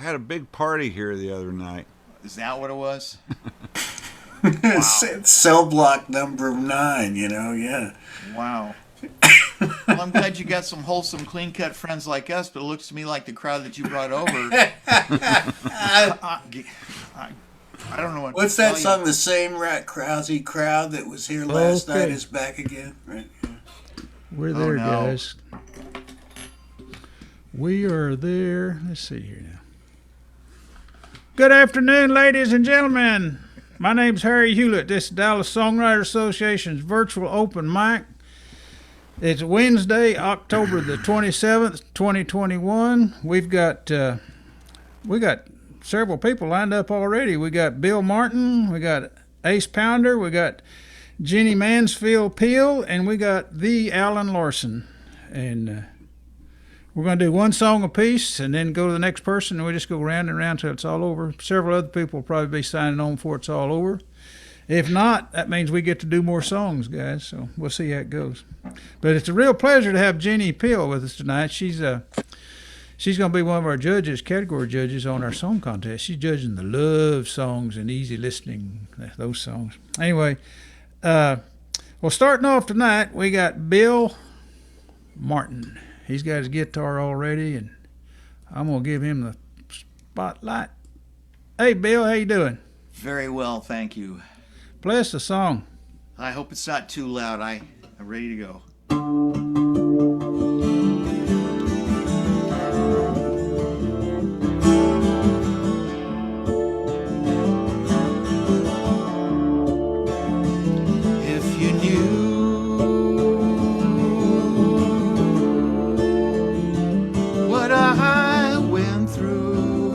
had a big party here the other night. Is that what it was? It's cell block number 9, yeah. Wow. Well, I'm glad you got some wholesome, clean-cut friends like us, but it looks to me like the crowd that you brought over. I don't know what. What's that song? The same Krause crowd that was here last night is back again. Right? Yeah. We're there, guys. We are there. Let's see here now. Good afternoon, ladies and gentlemen. My name's Harry Hewlett. This is Dallas Songwriter Association's virtual open mic. It's Wednesday, October the 27th, 2021. We got several people lined up already. We got Bill Martin, we got Ace Pounder, we got Jenni Mansfield Peal, and we got the Alan Larson. And we're going to do one song apiece and then go to the next person, and we just go round and round till it's all over. Several other people will probably be signing on before it's all over. If not, that means we get to do more songs, guys, so we'll see how it goes. But it's a real pleasure to have Jenni Peal with us tonight. She's going to be one of our judges, category judges on our song contest. She's judging the love songs and easy listening, those songs. Anyway, well, starting off tonight, we got Bill Martin. He's got his guitar already, and I'm going to give him the spotlight. Hey, Bill, how you doing? Very well, thank you. Play us a song. I hope it's not too loud. I'm ready to go. If you knew what I went through,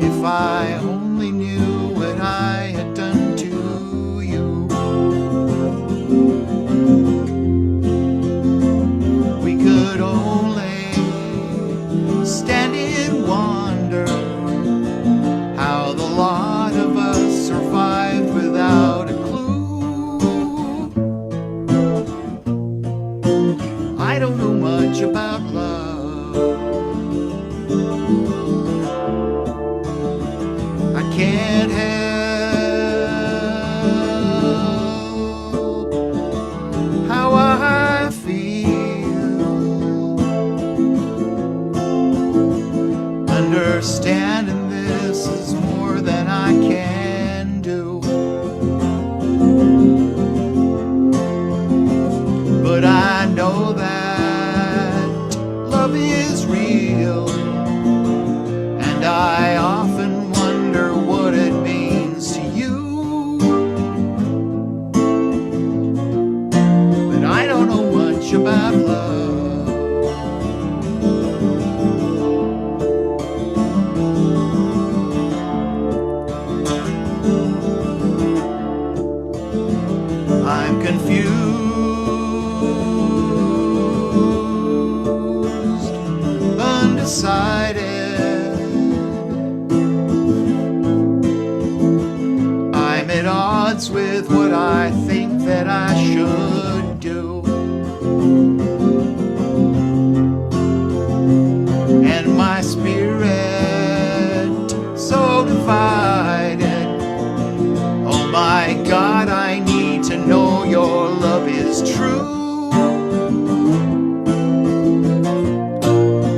if I only knew what I had done to you, we could only stand in wonder how the lot of us survived without a clue. I don't know much about love. I can't help how I feel. Understanding this is more than I can do. But I know that love is real, and I often wonder what it means to you. But I don't know much about love. I'm confused, undecided. I'm at odds with what I think that I should do. And my spirit so divided. Oh my God, I need to know your love is true.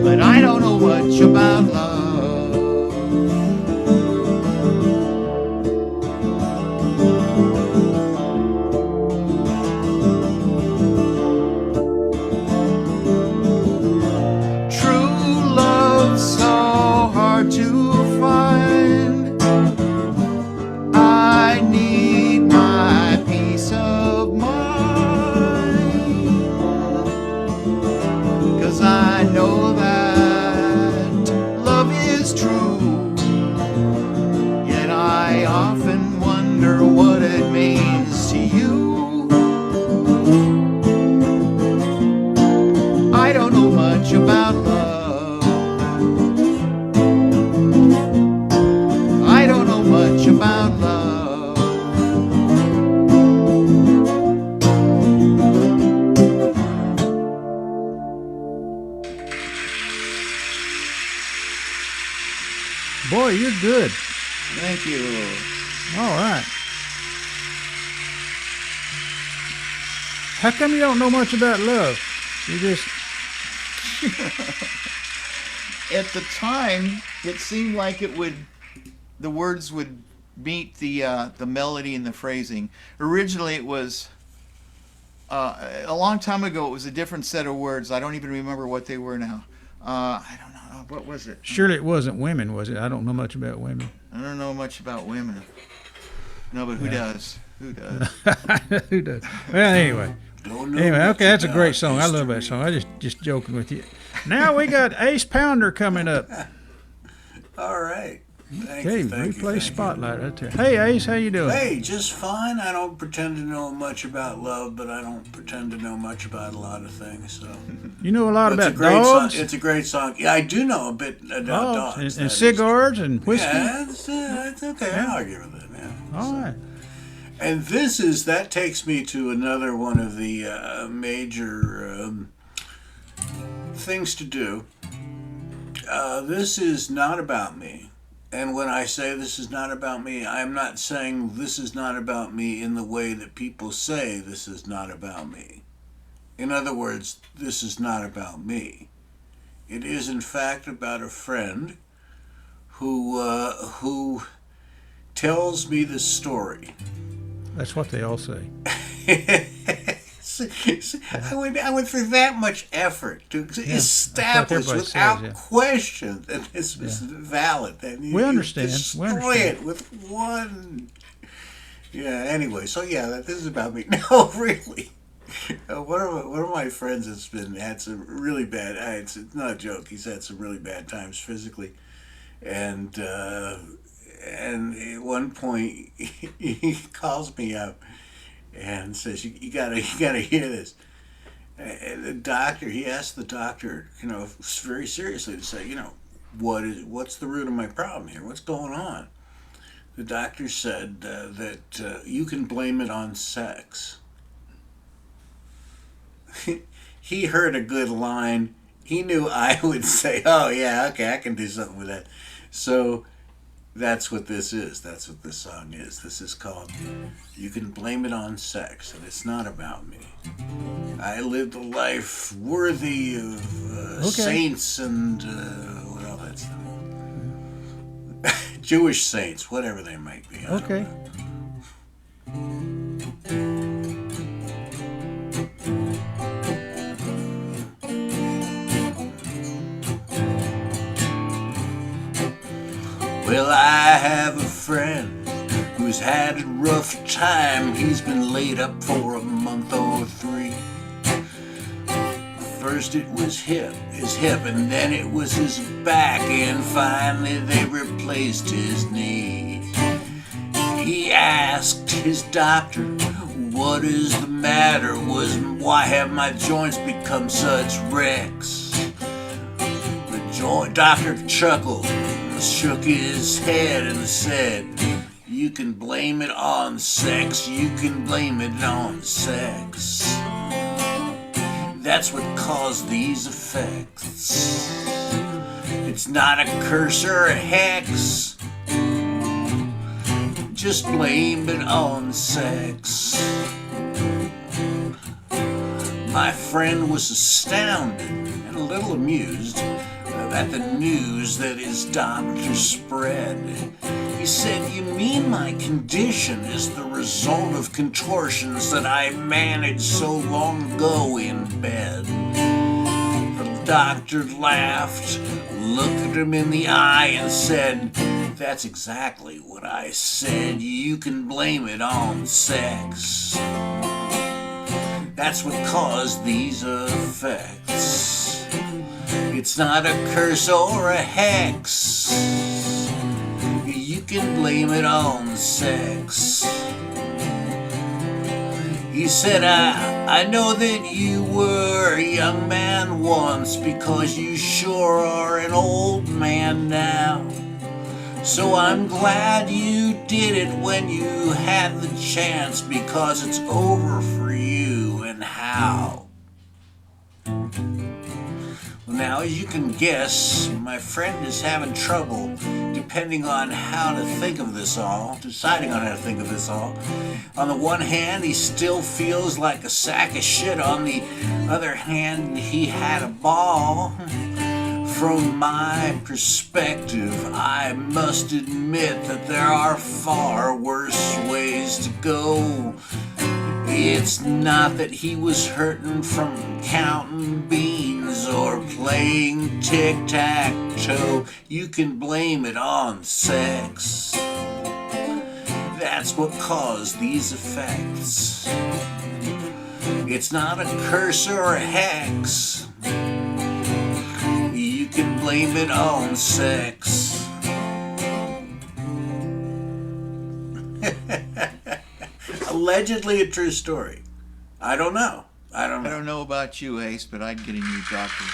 But I don't know much about love. True love so hard to find. I need my peace of mind, 'cause I know that love is true. Yet I often wonder what it means to you. I don't know much about love. I don't know much about love. Boy, you're good. Thank you. All right. How come you don't know much about love? You just At the time, it seemed like the words would meet the melody and the phrasing. Originally, it was a long time ago. It was a different set of words. I don't even remember what they were now. I don't know. What was it? surely it wasn't women, was it? I don't know much about women. I don't know much about women. No, but who does? Who does? Who does? Well, anyway. Don't know Anyway, much okay, that's a about great song. I love that history. song. I just joking with you. Now we got Ace Pounder coming up. All right. Thank Okay, you, thank you, replay thank you. spotlight right there. Hey Ace, how you doing? Hey, just fine. I don't pretend to know much about love, but I don't pretend to know much about a lot of things. So You know a lot it's a about great dogs, song. It's a great song. Yeah, I do know a bit about dogs. and that is- cigars and whiskey. Yeah, it's okay. I'll argue with it, man. All right. And that takes me to another one of the major things to do. This is not about me. And when I say this is not about me, I'm not saying this is not about me in the way that people say this is not about me. In other words, this is not about me. It is in fact about a friend who tells me the story. That's what they all say. I went through that much effort to establish everybody without says, yeah. question that this was valid. That We understand. We Destroy understand. it with one. Yeah. Anyway, so this is about me. No, really. One of my friends had some really bad. It's not a joke. He's had some really bad times physically, and at one point he calls me up and says, "You gotta hear this." And he asked the doctor, very seriously, to say, what's the root of my problem here? What's going on? The doctor said that you can blame it on sex. He heard a good line. He knew I would say, "Oh yeah, okay, I can do something with that." So that's what this is. That's what this song is. This is called "You Can Blame It on Sex," and it's not about me. I lived a life worthy of saints and all that stuff. Jewish saints, whatever they might be. I don't Okay. Well, I have a friend who's had a rough time. He's been laid up for a month or 3. First it was his hip, and then it was his back, and finally they replaced his knee. He asked his doctor, "What is the matter? Why have my joints become such wrecks?" The doctor chuckled, shook his head and said, "You can blame it on sex. You can blame it on sex. That's what caused these effects. It's not a curse or a hex. Just blame it on sex." My friend was astounded and a little amused at the news that his doctor spread. He said, "You mean my condition is the result of contortions that I managed so long ago in bed?" The doctor laughed, looked him in the eye and said, "That's exactly what I said. You can blame it on sex. That's what caused these effects. It's not a curse or a hex. You can blame it on sex." He said, I know that you were a young man once, because you sure are an old man now. So I'm glad you did it when you had the chance, because it's over for you, and how. Now, as you can guess, my friend is having trouble depending on how to think of this all, deciding on how to think of this all. On the one hand, he still feels like a sack of shit. On the other hand, he had a ball. From my perspective, I must admit that there are far worse ways to go. It's not that he was hurting from counting beans or playing tic-tac-toe. You can blame it on sex. That's what caused these effects. It's not a curse or a hex. You can blame it on sex. Allegedly a true story. I don't know. I don't know about you, Ace, but I'd get a new doctor.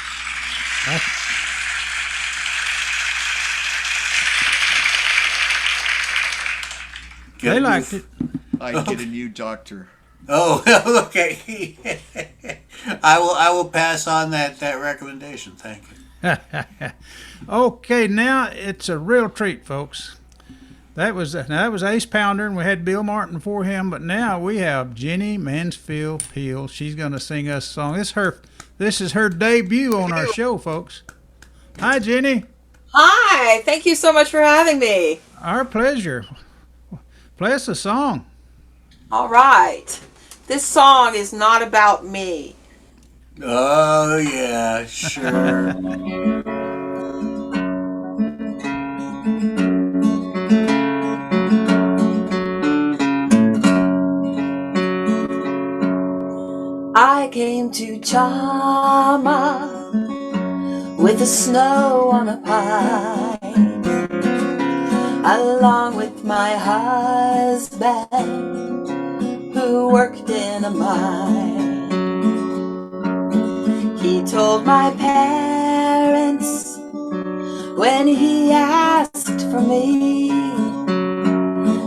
They liked it. I'd get a new doctor. Oh, okay. I will pass on that recommendation. Thank you. Okay, now it's a real treat, folks. That was Ace Pounder, and we had Bill Martin for him. But now we have Jenni Mansfield Peal. She's going to sing us a song. This is her debut on our show, folks. Hi, Jenni. Hi, thank you so much for having me. Our pleasure. Play us a song. All right. This song is not about me. Oh, yeah, sure. I came to Chama with the snow on a pine, along with my husband who worked in a mine. He told my parents when he asked for me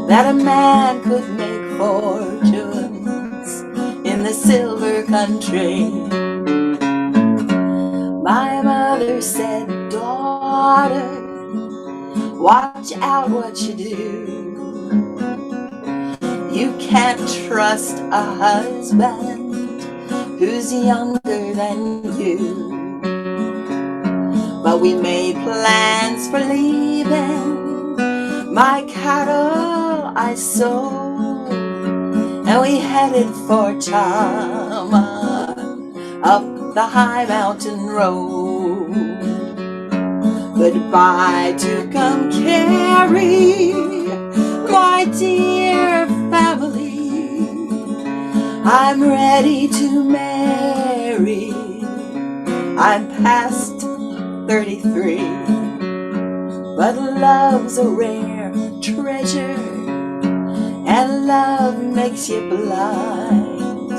that a man could make fortunes in the silver country. My mother said, daughter, watch out what you do. You can't trust a husband who's younger than you. But we made plans for leaving. My cattle I sold, and we headed for Chama up the high mountain road. Goodbye to come carry my dear family. I'm ready to marry. I'm past 33, but love's a rare treasure, and love makes you blind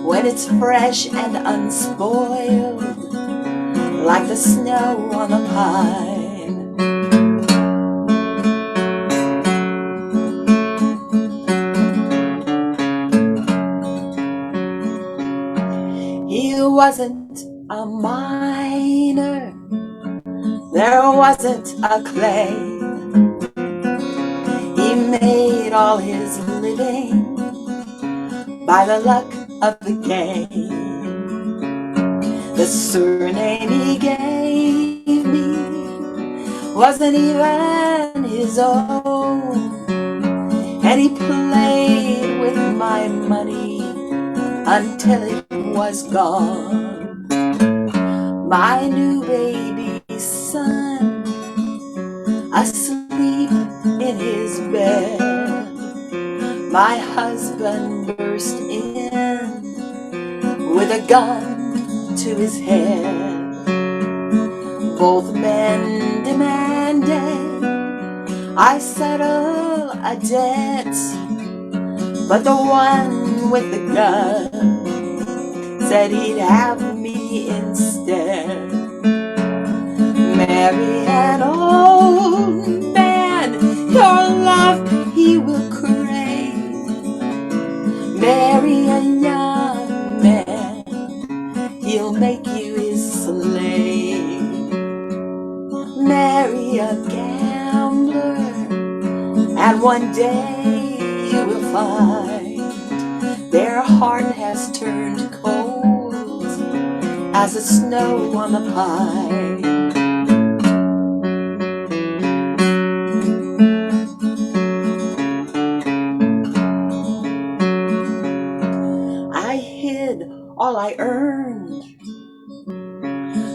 when it's fresh and unspoiled, like the snow on the pine. He wasn't a miner, there wasn't a clay. He made all his living by the luck of the game. The surname he gave me wasn't even his own, and he played with my money until it was gone. My new baby's son, asleep in his bed, my husband burst in with a gun to his head. Both men demanded I settle a debt, but the one with the gun said he'd have me instead. Marry an old man, your love he will crave. Marry a young man, he'll make you his slave. Marry a And one day you will find their heart has turned cold as the snow on the pine. I hid all I earned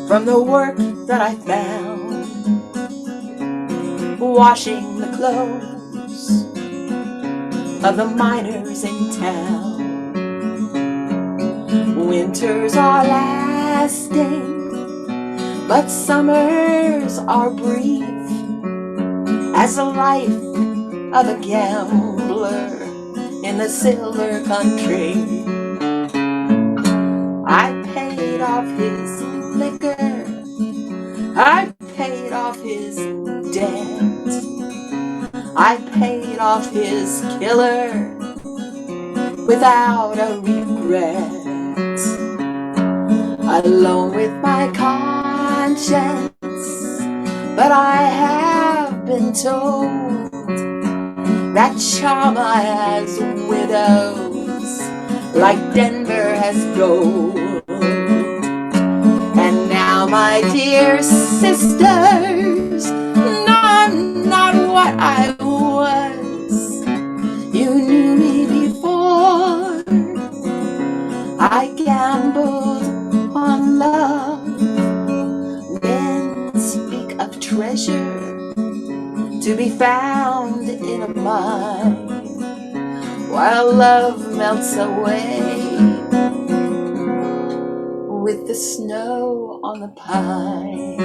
from the work that I found, washing the clothes of the miners in town. Winters are lasting, but summers are brief, as the life of a gambler in the silver country. I paid off his liquor, I paid off his debt, I paid off his killer without a regret. Alone with my conscience, but I have been told that Chama has widows like Denver has gold. And now, my dear sisters, no, I'm not what I was. You knew me before. I gambled on love. Men speak of treasure to be found in a mine, while love melts away with the snow on the pine.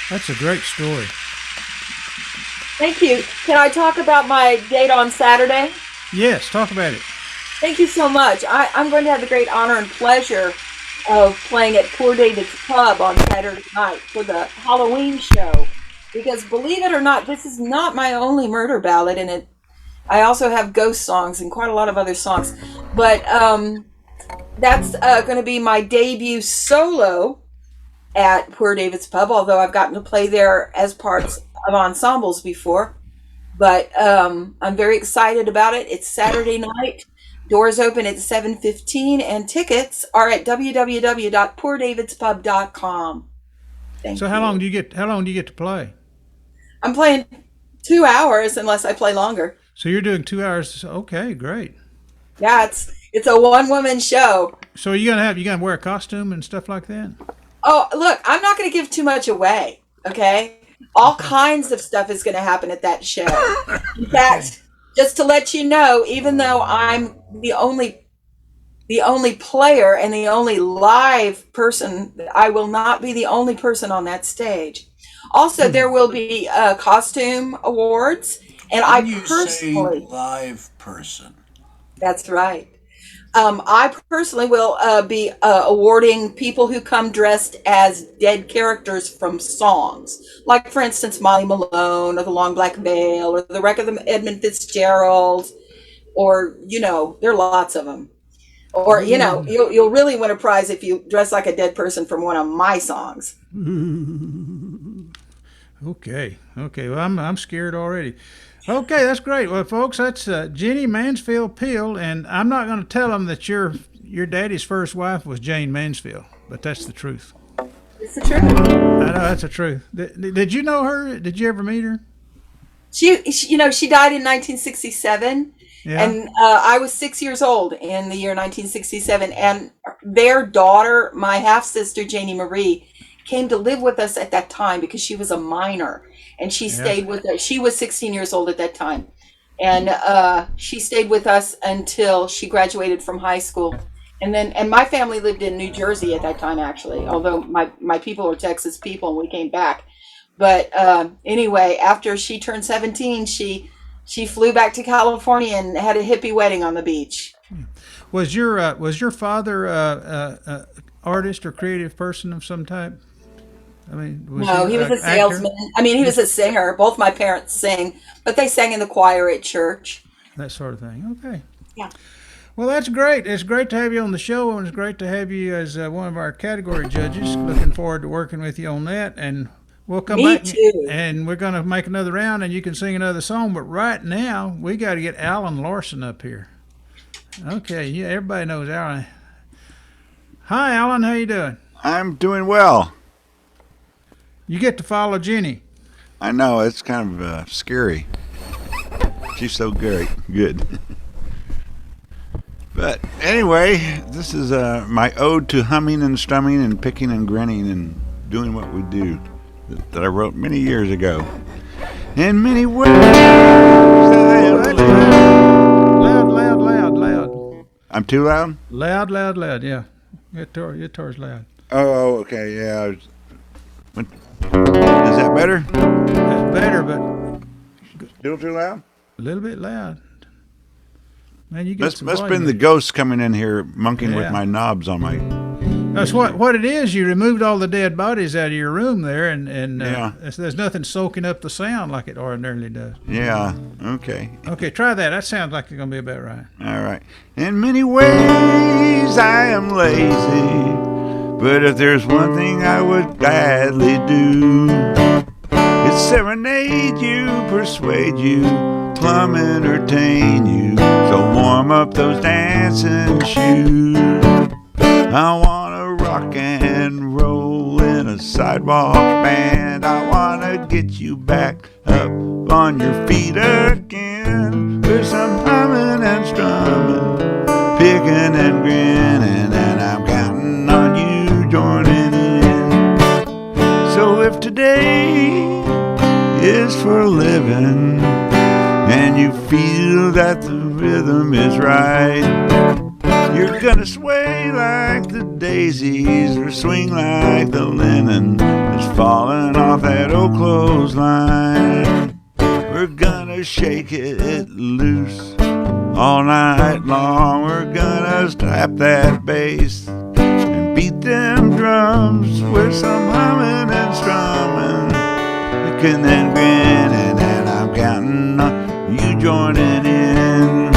That's a great story. Thank you. Can I talk about my date on Saturday? Yes, talk about it. Thank you so much. I'm going to have the great honor and pleasure of playing at Poor David's Pub on Saturday night for the Halloween show. Because believe it or not, this is not my only murder ballad, and I also have ghost songs and quite a lot of other songs. But that's going to be my debut solo at Poor David's Pub, although I've gotten to play there as parts of ensembles before. But I'm very excited about it. It's Saturday night. Doors open at 7:15, and tickets are at www.poordavidspub.com. So how long do you get to play? I'm playing 2 hours unless I play longer. So you're doing 2 hours. Okay, great. Yeah, it's a one-woman show. So you gonna wear a costume and stuff like that? Oh, look, I'm not going to give too much away, okay? All kinds of stuff is going to happen at that show. In fact, just to let you know, even though I'm the only player and the only live person, I will not be the only person on that stage. Also, there will be costume awards, and I personally live person. That's right. I personally will be awarding people who come dressed as dead characters from songs. Like, for instance, Molly Malone, or The Long Black Veil, or The Wreck of the Edmund Fitzgerald, or, there are lots of them. Or, you'll really win a prize if you dress like a dead person from one of my songs. Okay. Well, I'm scared already. Okay, that's great. Well, folks, that's Jenni Mansfield Peal, and I'm not going to tell them that your daddy's first wife was Jane Mansfield, but that's the truth. It's the truth. I know that's the truth. Did you know her? Did you ever meet her? She died in 1967, Yeah. and I was 6 years old in the year 1967, and their daughter, my half sister Janie Marie, came to live with us at that time because she was a minor. And she stayed with us. She was 16 years old at that time. And she stayed with us until she graduated from high school. And my family lived in New Jersey at that time, actually, although my people were Texas people and we came back. But anyway, after she turned 17, she flew back to California and had a hippie wedding on the beach. Was your father artist or creative person of some type? I mean, No, he was a salesman. I mean, he was a singer. Both my parents sing, but they sang in the choir at church. That sort of thing. Okay. Yeah. Well, that's great. It's great to have you on the show, and it's great to have you as one of our category judges. Looking forward to working with you on that, and we'll come Me back too. and we're going to make another round, and you can sing another song. But right now, we got to get Alan Larson up here. Okay, yeah, everybody knows Alan. Hi, Alan. How you doing? I'm doing well. You get to follow Jenni. I know it's kind of scary. She's so great, good. But anyway, this is my ode to humming and strumming and picking and grinning and doing what we do that I wrote many years ago. In many ways, I am living. Loud. I'm too loud? Loud, yeah. Guitar's loud. Oh, okay, yeah. Is that better? That's better, but Still too loud? a little bit loud. Man, you get Must some been volume. the ghosts coming in here monkeying with Yeah. my knobs on my. That's what it is. You removed all the dead bodies out of your room there, and Yeah. there's nothing soaking up the sound like it ordinarily does. Yeah, okay. Okay, try that. That sounds like it's going to be about right. All right. In many ways, I am lazy, but if there's one thing I would gladly do, it's serenade you, persuade you, plumb entertain you. So warm up those dancing shoes. I wanna rock and roll in a sidewalk band. I wanna get you back up on your feet again with some humming and strumming, picking and grinning, and I'm counting on you joining in. So if today is for living and you feel that the rhythm is right, you're gonna sway like the daisies or swing like the linen that's falling off that old clothesline. We're gonna shake it loose all night long. We're gonna slap that bass and beat them drums with some humming and strumming, picking and grinning, and I'm counting on you joining in.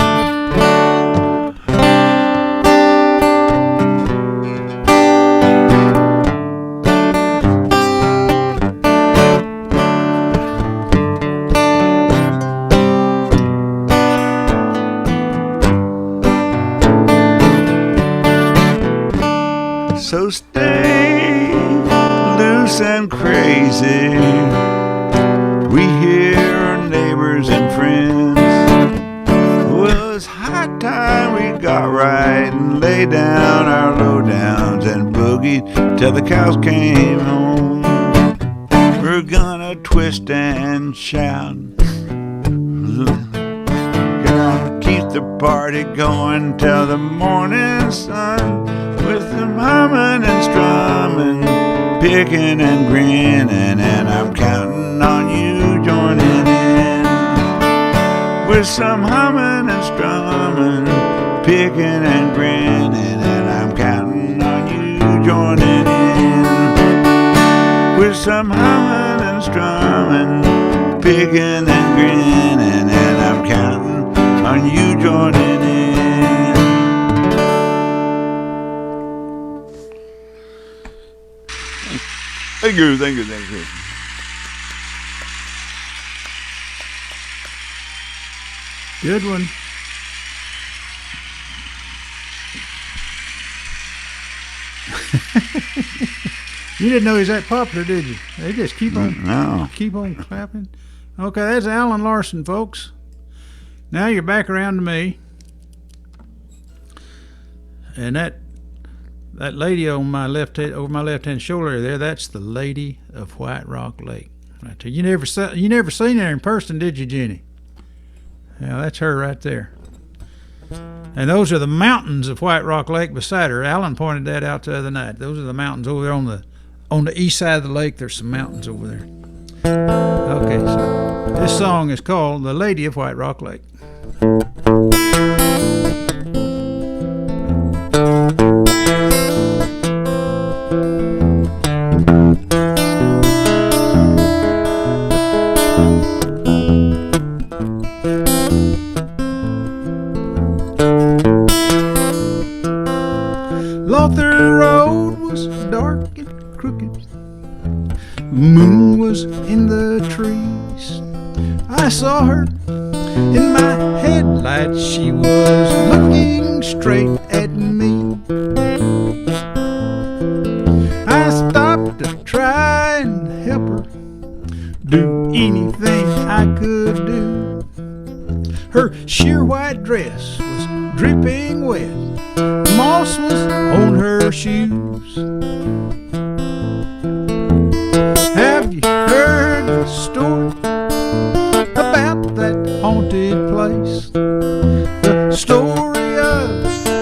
So stay loose and crazy. We hear our neighbors and friends. Well, it's high time we got right and lay down our lowdowns and boogied till the cows came home. We're gonna twist and shout. Gonna keep the party going till the morning sun. With them humming and strumming, picking and grinning, and I'm counting on you joining in. With some humming and strumming, picking and grinning, and I'm counting on you joining in. With some humming and strumming, picking and grinning, and I'm counting on you joining in. Thank you. Good one. You didn't know he's that popular, did you? They just keep on No. clapping. Okay, that's Alan Larson, folks. Now you're back around to me. And that lady on my left hand, over my left hand shoulder there, that's the Lady of White Rock Lake. Right there. You never seen her in person, did you, Jenni? Yeah, that's her right there. And those are the mountains of White Rock Lake beside her. Alan pointed that out the other night. Those are the mountains over there on the east side of the lake. There's some mountains over there. Okay, so this song is called "The Lady of White Rock Lake." Lother Road was dark and crooked. Moon was in the trees. I saw her in my headlights. She was looking straight at me. I stopped to try and help her, do anything I could do. Her sheer white dress was dripping wet. Moss was on her shoes. Have you heard the story about that haunted place? The story of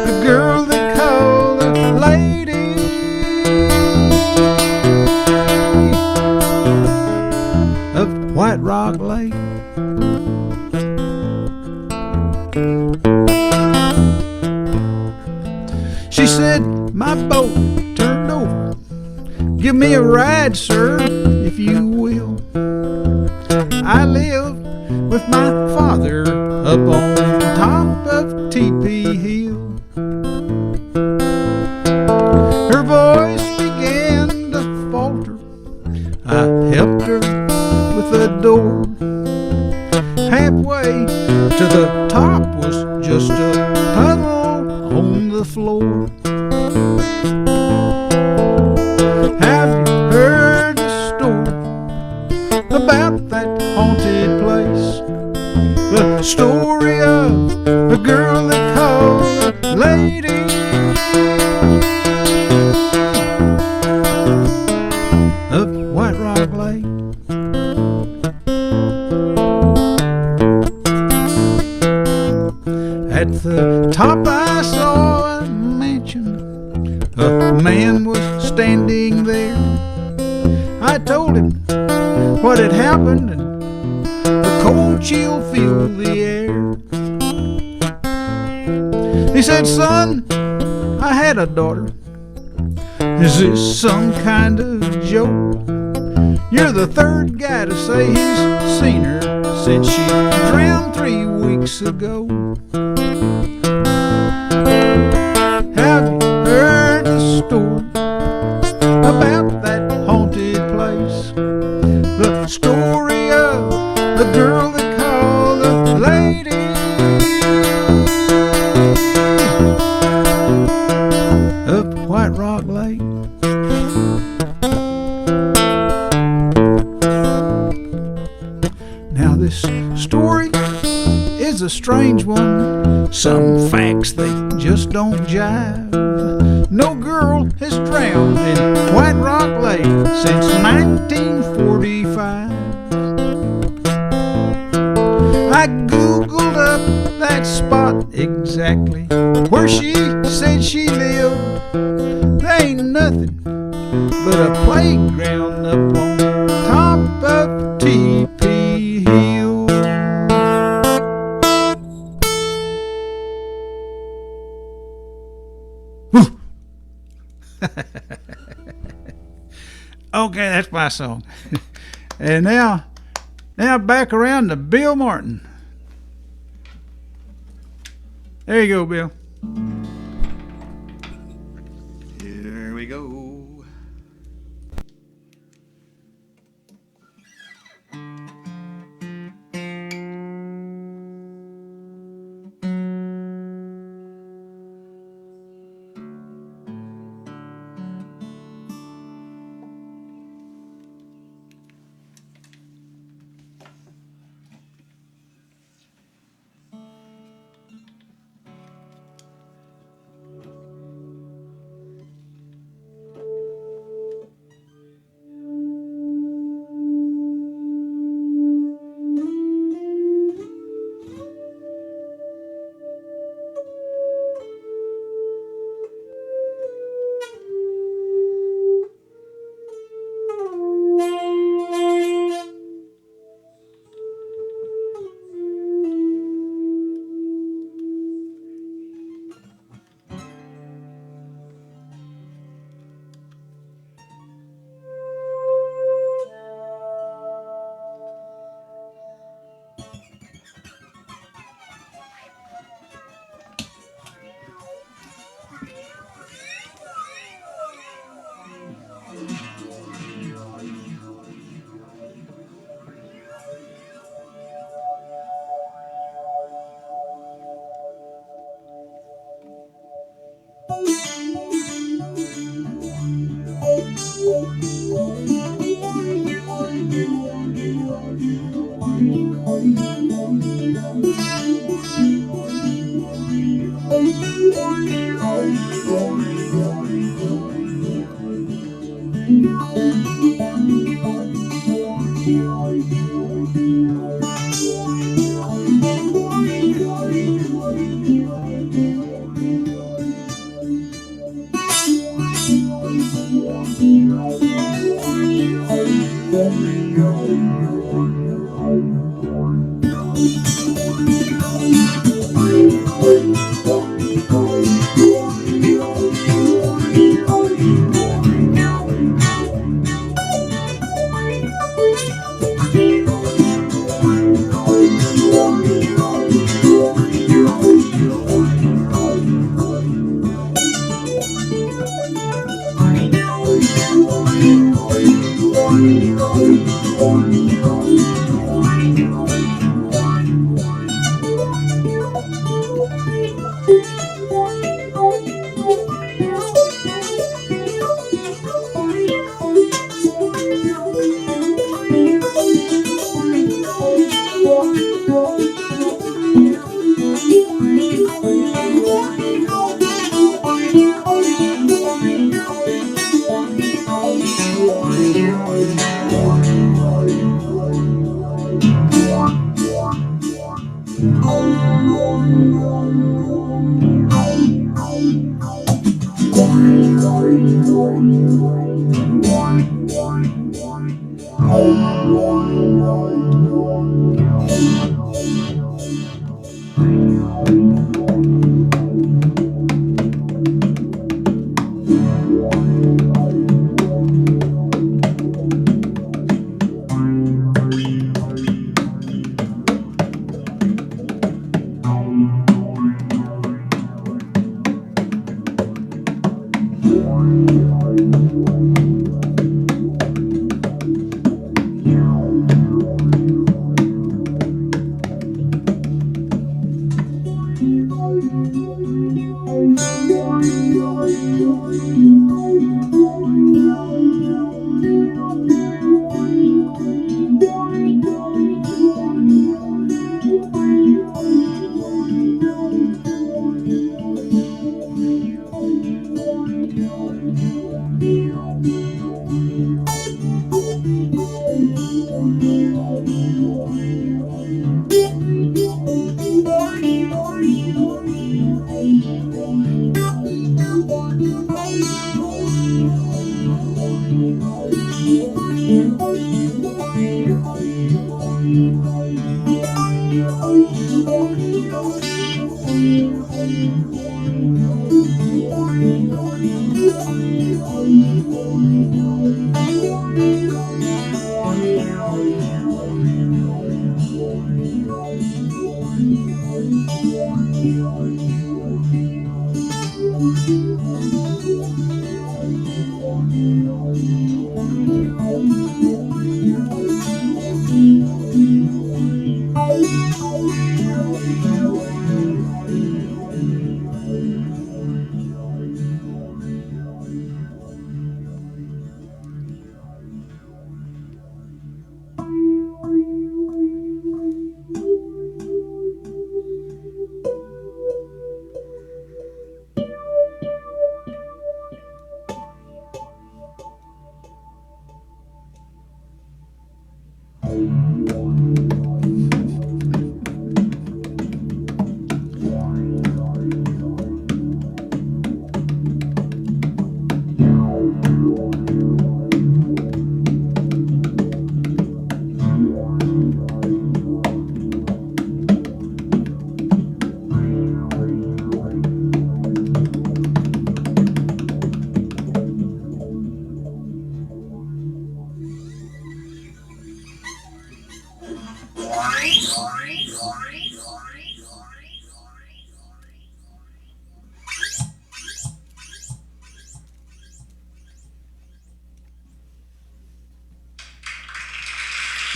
the girl they call the Lady of White Rock Lake. She said, my boat turned over. Give me a ride, sir, if you will. I live with my father up on top of Teepee Hill. Her voice began to falter. I helped her with the door. Halfway to the top was just a puddle on the floor. Have you heard the story about that haunted place? The story of a girl they call the Lady of White Rock Lake. At the top I saw a mansion. A man was standing there. I told him what had happened, and the cold chill filled the air. He said, son, I had a daughter. Is this some kind of joke? You're the third guy to say he's seen her since she drowned 3 weeks ago. Have you heard the story about that haunted place? The story of the girl they call the Lady of White Rock Lake. Now this story is a strange one. Some facts they just don't jive. No girl has drowned in White Rock Lake since 1945. I googled up that spot exactly where she said she lived. There ain't nothing but a playground up on top of Teepee Hill. Okay, that's my song. And now back around to Bill Martin. There you go, Bill. Here we go.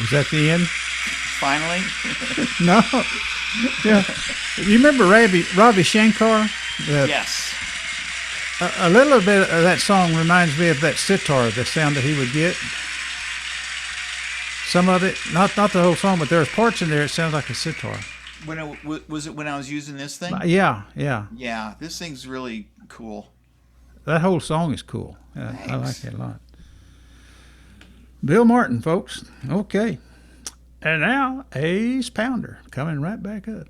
Is that the end? Finally. No. Yeah. You remember Ravi Shankar? Yes. A little bit of that song reminds me of that sitar, the sound that he would get. Some of it, not the whole song, but there's parts in there. It sounds like a sitar. Was it when I was using this thing? Yeah. Yeah, this thing's really cool. That whole song is cool. Yeah, I like it a lot. Bill Martin, folks. Okay. And now, Ace Pounder coming right back up.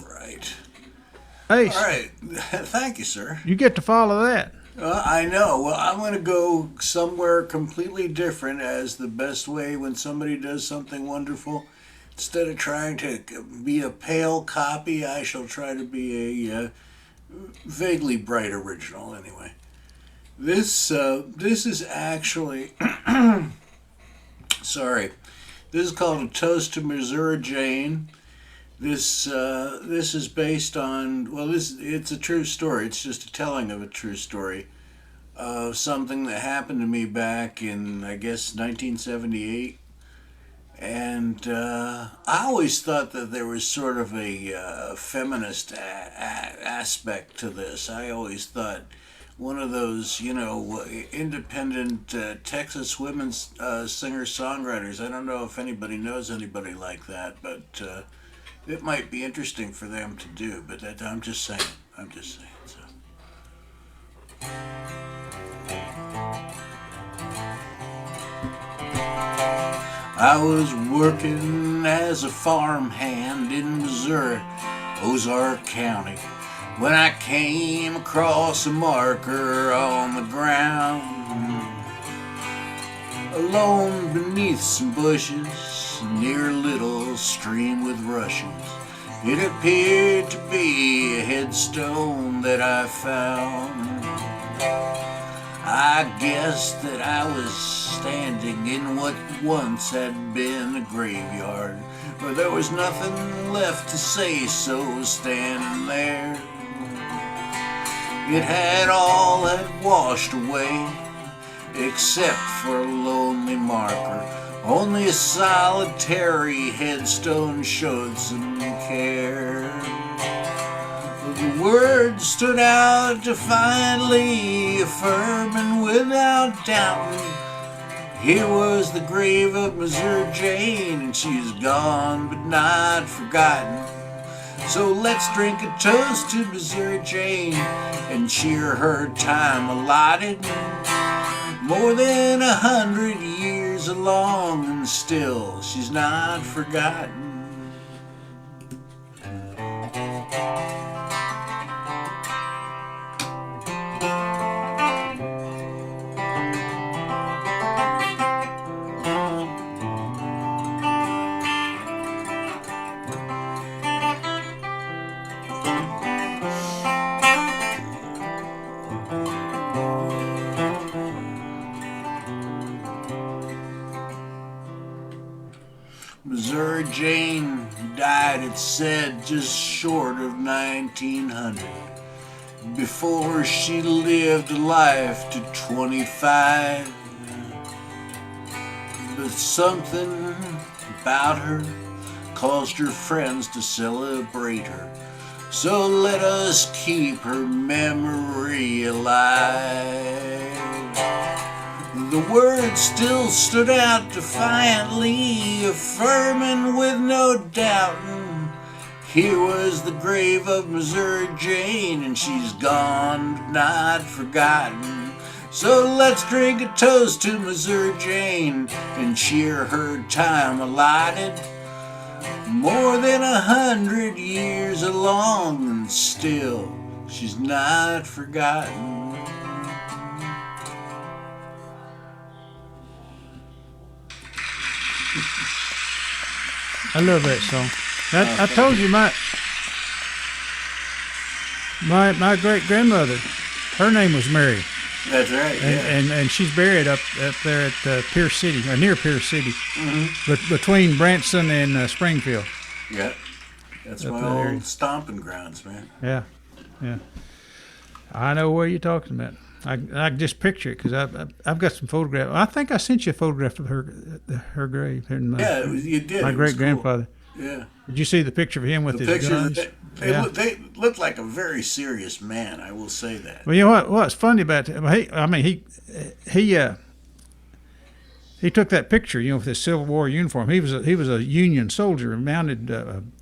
Right. Ace. All right. Thank you, sir. You get to follow that. I know. Well, I'm going to go somewhere completely different as the best way when somebody does something wonderful. Instead of trying to be a pale copy, I shall try to be a vaguely bright original anyway. This is actually... sorry. This is called A Toast to Missouri Jane. This is based on, well, it's a true story. It's just a telling of a true story. something that happened to me back in, I guess, 1978. And I always thought that there was sort of a feminist aspect to this. I always thought one of those, independent Texas women singer-songwriters. I don't know if anybody knows anybody like that, but it might be interesting for them to do. But I'm just saying. So. I was working as a farmhand in Missouri, Ozark County, when I came across a marker on the ground. Alone beneath some bushes, near a little stream with rushes, it appeared to be a headstone that I found. I guessed that I was standing in what once had been a graveyard, where there was nothing left to say, so standing there, it had all had washed away, except for a lonely marker. Only a solitary headstone showed some care. The words stood out defiantly, affirming without doubting, here was the grave of Missouri Jane, and she's gone but not forgotten. So let's drink a toast to Missouri Jane and cheer her time allotted. More than 100 years along, and still she's not forgotten. Missouri Jane died, it's said, just short of 1900. Before she lived a life to 25. But something about her caused her friends to celebrate her. So let us keep her memory alive. The words still stood out defiantly, affirming with no doubting, here was the grave of Missouri Jane, and she's gone but not forgotten. So let's drink a toast to Missouri Jane and cheer her time allotted. More than 100 years along, and still she's not forgotten. I love that song. I told you my great grandmother, her name was Mary. That's right. And she's buried up there at Pierce City, near Pierce City, but between Branson and Springfield. Yeah, that's my old stomping grounds, man. Yeah. I know where you're talking about. I can just picture it because I've got some photographs. I think I sent you a photograph of her grave. Yeah, you did. My great grandfather. Cool. Yeah. Did you see the picture of him with his guns? They looked like a very serious man. I will say that. Well, you know what's funny about him? He took that picture, with his Civil War uniform. He was a Union soldier, a mounted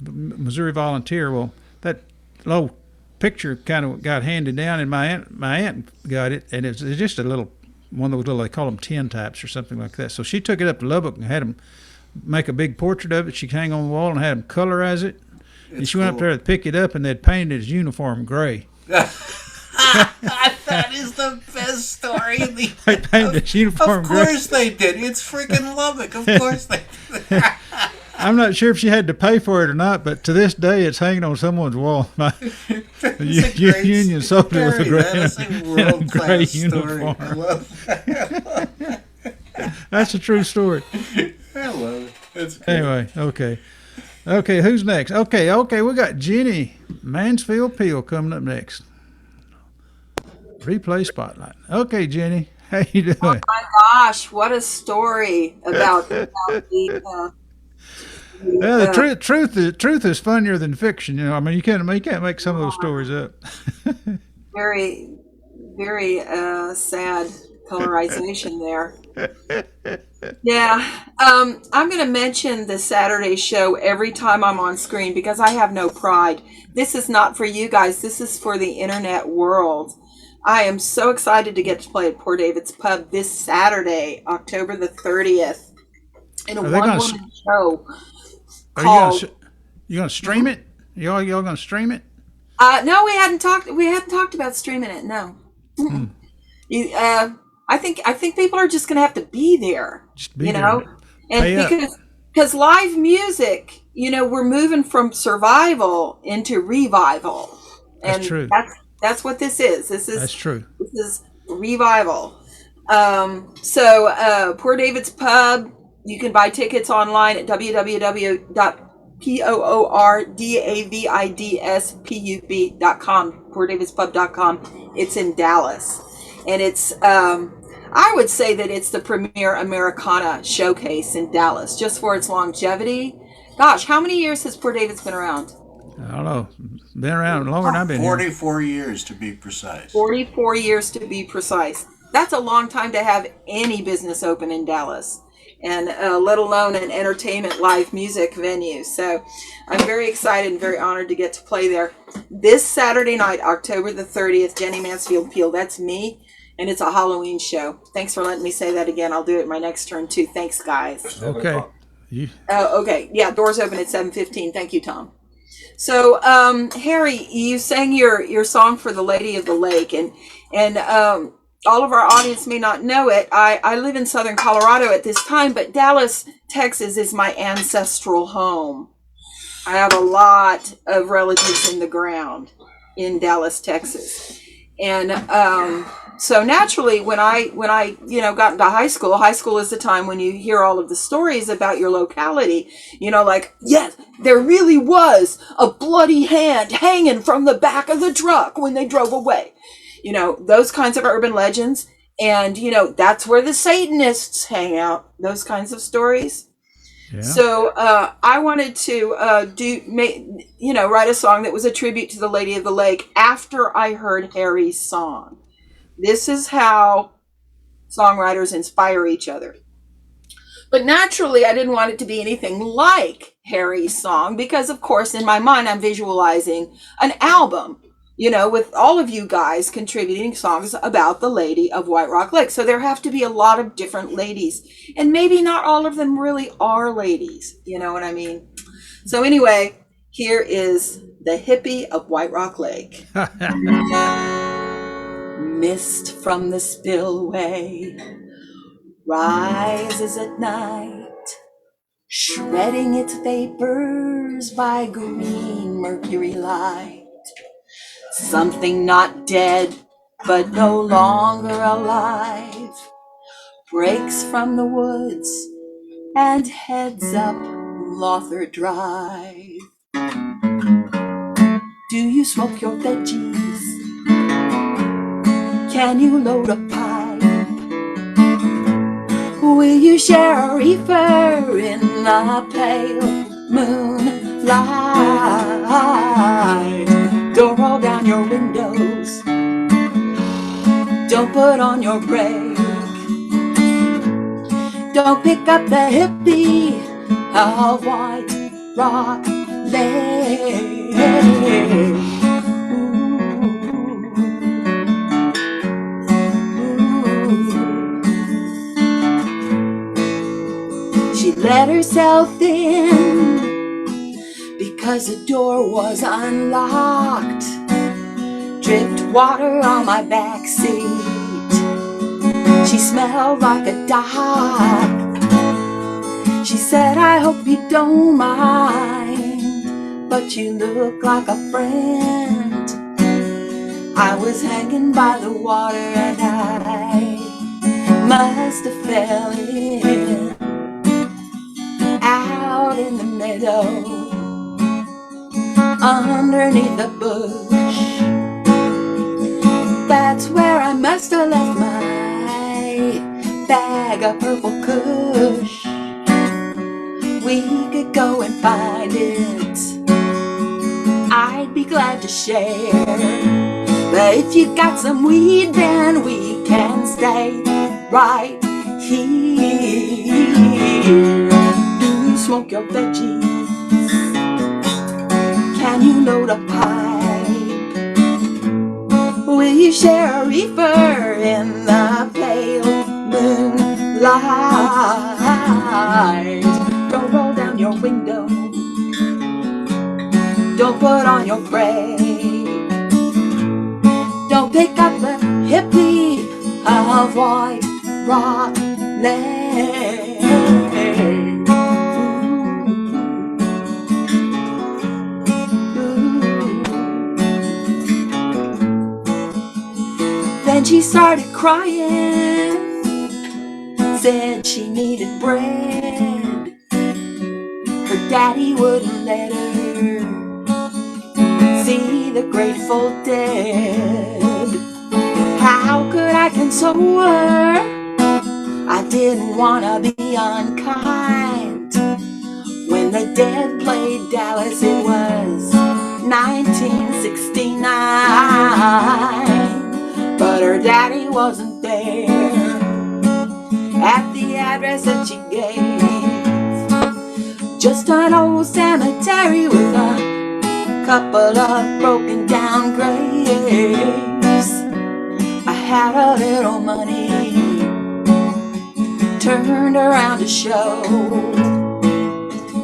Missouri volunteer. Well, that little picture kind of got handed down, and my aunt got it, and it was just a little one of those little, they call them tin types or something like that. So she took it up to Lubbock and had him make a big portrait of it. She'd hang on the wall and had him colorize it. And she went up there to pick it up, and they'd painted his uniform gray. That is the best story in the They painted his uniform gray. Of course they did. It's freaking Lubbock. Of course they did. I'm not sure if she had to pay for it or not, but to this day, it's hanging on someone's wall. Union soldier with a gray uniform. I love that. That's a true story. I love it. That's great. Anyway, okay, who's next? Okay, we got Jenni Mansfield Peal coming up next. Replay Spotlight. Okay, Jenny, how you doing? My gosh, what a story about the Yeah, the truth is funnier than fiction. I mean, you can't make some of those stories up. very, very sad colorization there. Yeah, I'm going to mention the Saturday show every time I'm on screen because I have no pride. This is not for you guys. This is for the internet world. I am so excited to get to play at Poor David's Pub this Saturday, October the 30th, in a one-woman show called. You gonna stream it? Y'all gonna stream it? No, we hadn't talked about streaming it. No. You, I think people are just going to have to be there, Just be there. and because live music, we're moving from survival into revival, and That's true. That's what this is. That's true. This is revival. So Poor David's Pub, you can buy tickets online at www.POORDAVIDSPUB.com, PoorDavidsPub.com. It's in Dallas. And it's, I would say that it's the premier Americana showcase in Dallas, just for its longevity. Gosh, how many years has Poor David's been around? I don't know. Been around longer than I've been 44 years to be precise. 44 years to be precise. That's a long time to have any business open in Dallas, and let alone an entertainment live music venue. So I'm very excited and very honored to get to play there this Saturday night, October the 30th. Jenni Mansfield Peal, that's me, and it's a Halloween show. Thanks for letting me say that again. I'll do it my next turn too. Thanks, guys. Okay. Okay. Yeah, doors open at 7:15. Thank you, Tom. So, Harry, you sang your song for the Lady of the Lake, and all of our audience may not know it. I live in southern Colorado at this time, but Dallas, Texas is my ancestral home. I have a lot of relatives in the ground in Dallas, Texas. And so naturally, when I got into high school is the time when you hear all of the stories about your locality, like, yes, there really was a bloody hand hanging from the back of the truck when they drove away. Those kinds of urban legends. And, that's where the Satanists hang out, those kinds of stories. Yeah. So I wanted to write a song that was a tribute to the Lady of the Lake after I heard Harry's song. This is how songwriters inspire each other. But naturally, I didn't want it to be anything like Harry's song because, of course, in my mind, I'm visualizing an album, with all of you guys contributing songs about the Lady of White Rock Lake. So there have to be a lot of different ladies. And maybe not all of them really are ladies. You know what I mean? So anyway, here is the hippie of White Rock Lake. Mist from the spillway rises at night, shredding its vapors by green mercury light. Something not dead, but no longer alive, breaks from the woods and heads up Lothar Drive. Do you smoke your veggies? Can you load a pipe? Will you share a reefer in the pale moonlight? Don't roll down your windows. Don't put on your brake. Don't pick up the hippie of White Rock Lake. She let herself in because the door was unlocked. Dripped water on my back seat. She smelled like a dock. She said, I hope you don't mind, but you look like a friend. I was hanging by the water and I must have fell in. Out in the meadow, underneath the bush, that's where still left my bag of purple kush. We could go and find it. I'd be glad to share. But if you got some weed, then we can stay right here. Do you smoke your veggies? Can you load a pipe? Will you share a reefer in the pale moonlight? Don't roll down your window. Don't put on your brake. Don't pick up the hippie of White Rock Lake. Then she started crying, said she needed bread. Her daddy wouldn't let her see the Grateful Dead. How could I console her? I didn't want to be unkind. When the Dead played Dallas, it was 1969. But her daddy wasn't there at the address that she gave. Just an old cemetery with a couple of broken down graves. I had a little money, turned around to show.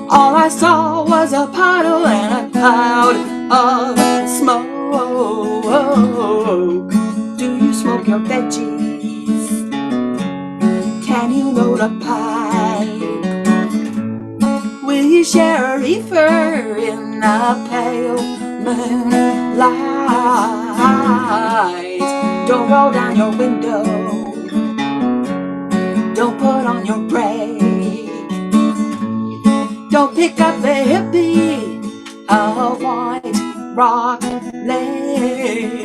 All I saw was a puddle and a cloud of smoke. Do you smoke your veggies? Can you load a pipe? Will you share a reefer in the pale moonlight? Don't roll down your window. Don't put on your brake. Don't pick up the hippie of White Rock Lake.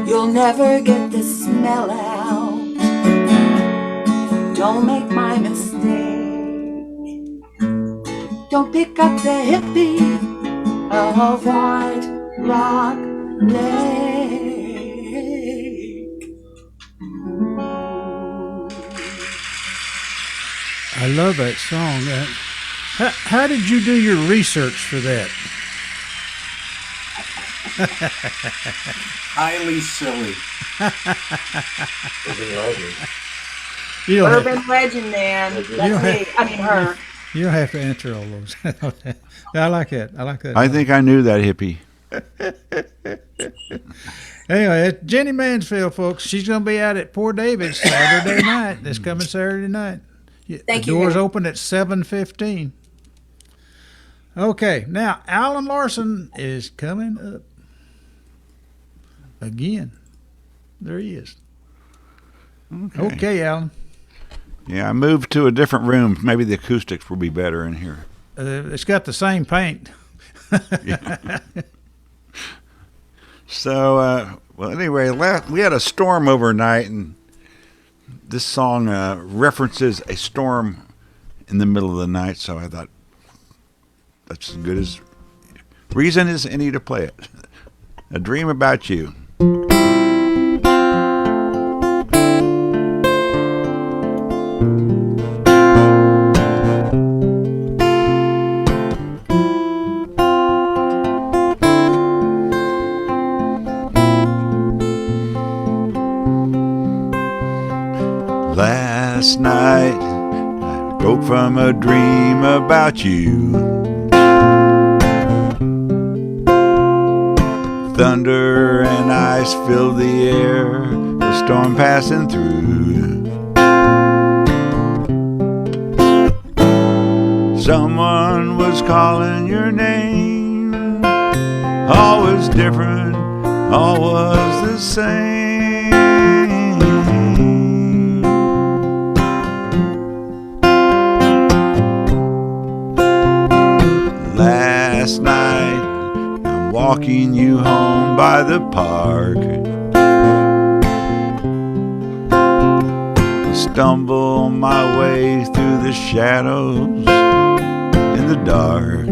You'll never get the smell out. Don't make my mistake. Don't pick up the hippie of White Rock Lake. I love that song. How did you do your research for that? Highly silly. You don't have, Urban legend, man. That's me. I mean, her. you don't have to answer all those. I like that. I like that. I think I knew that hippie. Anyway, it's Jenni Mansfield, folks. She's going to be out at Poor David's Saturday night. This coming Saturday night. Thank the you, doors Rick. open at 7:15. Okay, now Alan Larson is coming up again. There he is. Okay, Alan. Yeah, I moved to a different room. Maybe the acoustics will be better in here. It's got the same paint. So, well, anyway, we had a storm overnight, and this song references a storm in the middle of the night, so I thought that's as good as reason as any to play it. A Dream About You. Last night, I woke from a dream about you. Thunder and ice filled the air, the storm passing through. Someone was calling your name. All was different, all was the same. walking you home by the park. I stumble my way through the shadows in the dark.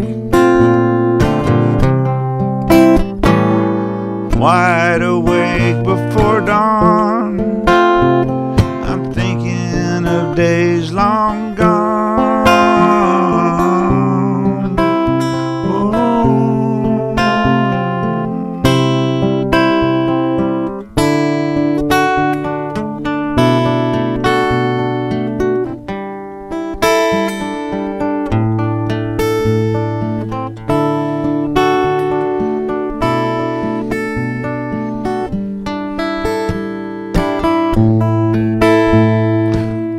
Wide awake before dawn, I'm thinking of days long gone. Oh.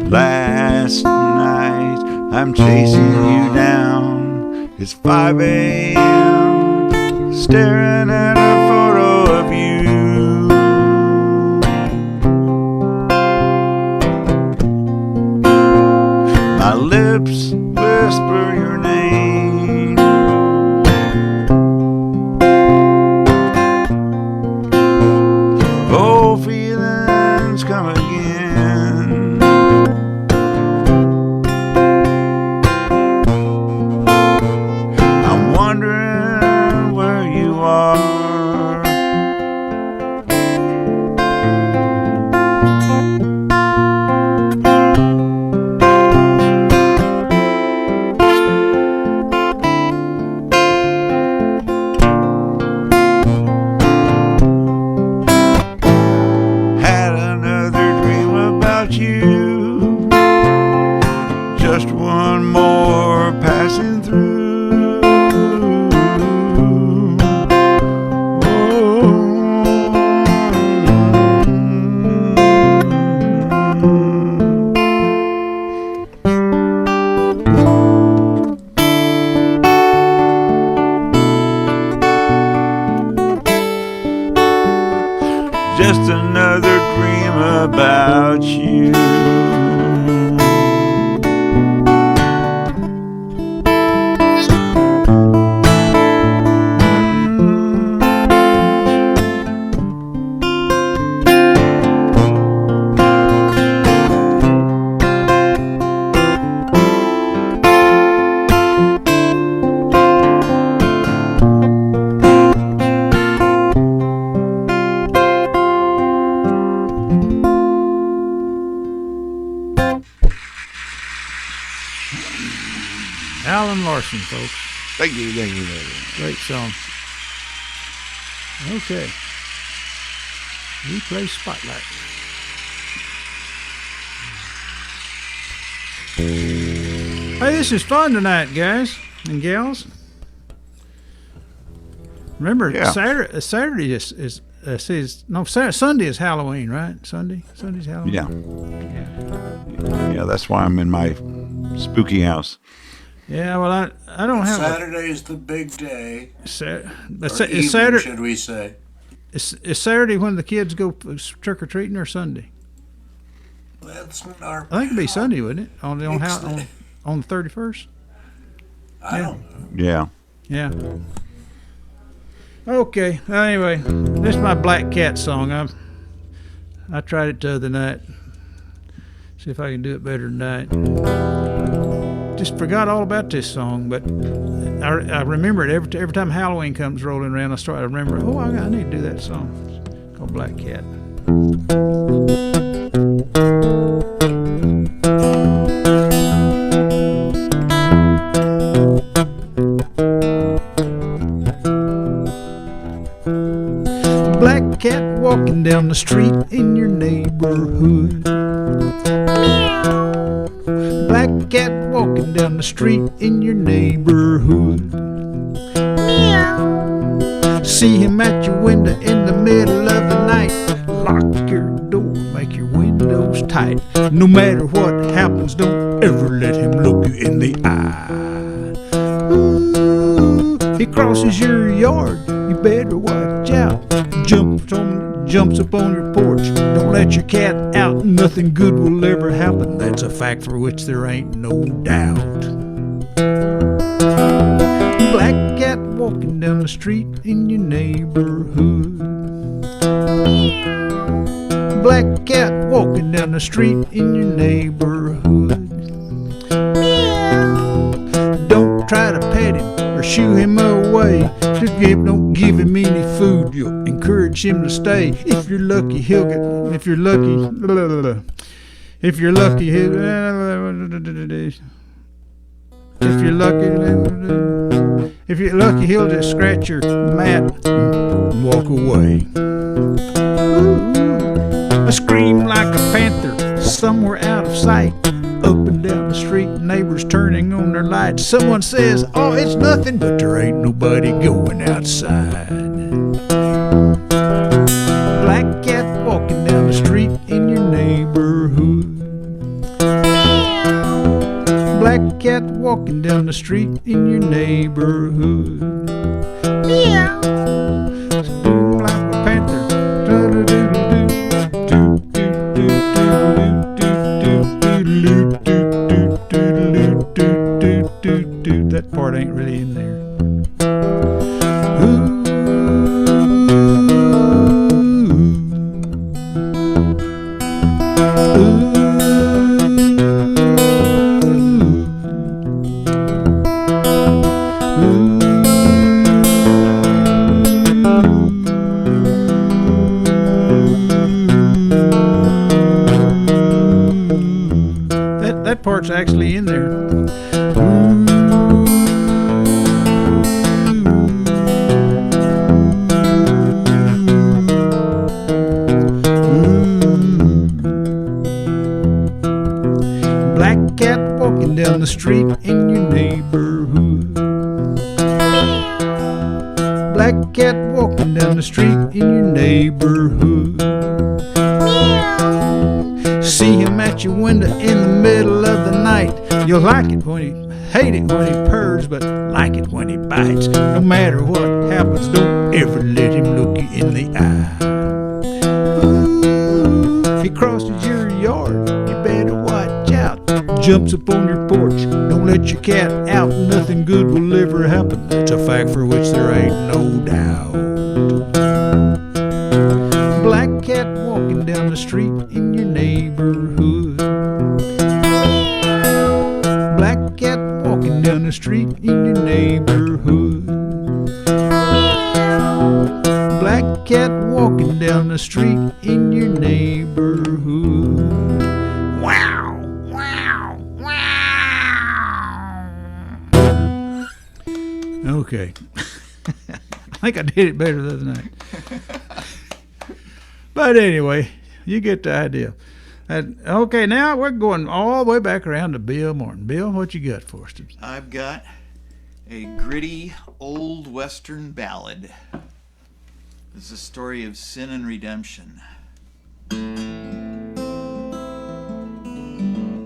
Last night I'm chasing you down. It's 5 a.m. staring at a photo of you. My lips whisper your name. Old feelings come again. Wondering where you are. Had another dream about you, just one more passing through. Just another dream about you. Alan Larson, folks. Thank you, thank you, thank you. Great song. Okay. Replay Spotlight. Hey, this is fun tonight, guys and gals. Remember, Yeah. Saturday is Sunday is Halloween, right? Sunday's Halloween. Yeah, that's why I'm in my spooky house. Yeah, well, I don't have Saturday is the big day. it's Or Saturday. evening, should we say? Is Saturday when the kids go trick or treating, or Sunday? That's our. I think it'd be Sunday, wouldn't it? On the It's on the 31st. I don't know. Yeah. Yeah. Okay. Anyway, this is my Black Cat song. I tried it the other night. See if I can do it better tonight. Just forgot all about this song, but I remember it every time Halloween comes rolling around. I remember. Oh, I need to do that song. It's called Black Cat. Black cat walking down the street in your neighborhood. Meow. Black cat walking down the street in your neighborhood. Meow. See him at your window in the middle of the night. Lock your door, make your windows tight. No matter what happens, don't ever let him look you in the eye. Ooh, he crosses your yard, you better watch out. Jumps up on your porch. Don't let your cat out. Nothing good will ever happen. That's a fact for which there ain't no doubt. Black cat walking down the the street in your neighborhood. Black cat walking down the street in your neighborhood. Don't try to pet him or shoo him away. Just don't give him any food. You'll encourage him to stay. If you're lucky, he'll get. If you're lucky, if you're lucky, he'll. If you're lucky, he'll just scratch your mat and walk away. I scream like a panther somewhere out of sight. Up and down the street, neighbors turning on their lights. Someone says, "Oh, it's nothing," but there ain't nobody going outside. Black cat walking down the street in your neighborhood. Black cat walking down the street in your neighborhood. Meow. Scream like a panther. That part ain't really in there. That part's actually in there. Black cat walking down the street in your neighborhood. Black cat walking down the street in your neighborhood. See him at your window in the middle of the night. You'll like it when hate it when he purrs, but like it when he bites. No matter what happens, don't ever let him look you in the eye. If he crosses your yard, you better watch out. Jumps up on your porch, don't let your cat out. Nothing good will ever happen. It's a fact for which there ain't no doubt. Black cat walking down the street in your neighborhood. Black cat walking down the street in your neighborhood. Black cat walking down the street in your neighborhood. Wow, wow, wow. Okay. I think I did it better the other night. But anyway, you get the idea. Okay, now we're going all the way back around to Bill Martin. Bill, what you got for us? I've got a gritty old Western ballad. It's a story of sin and redemption.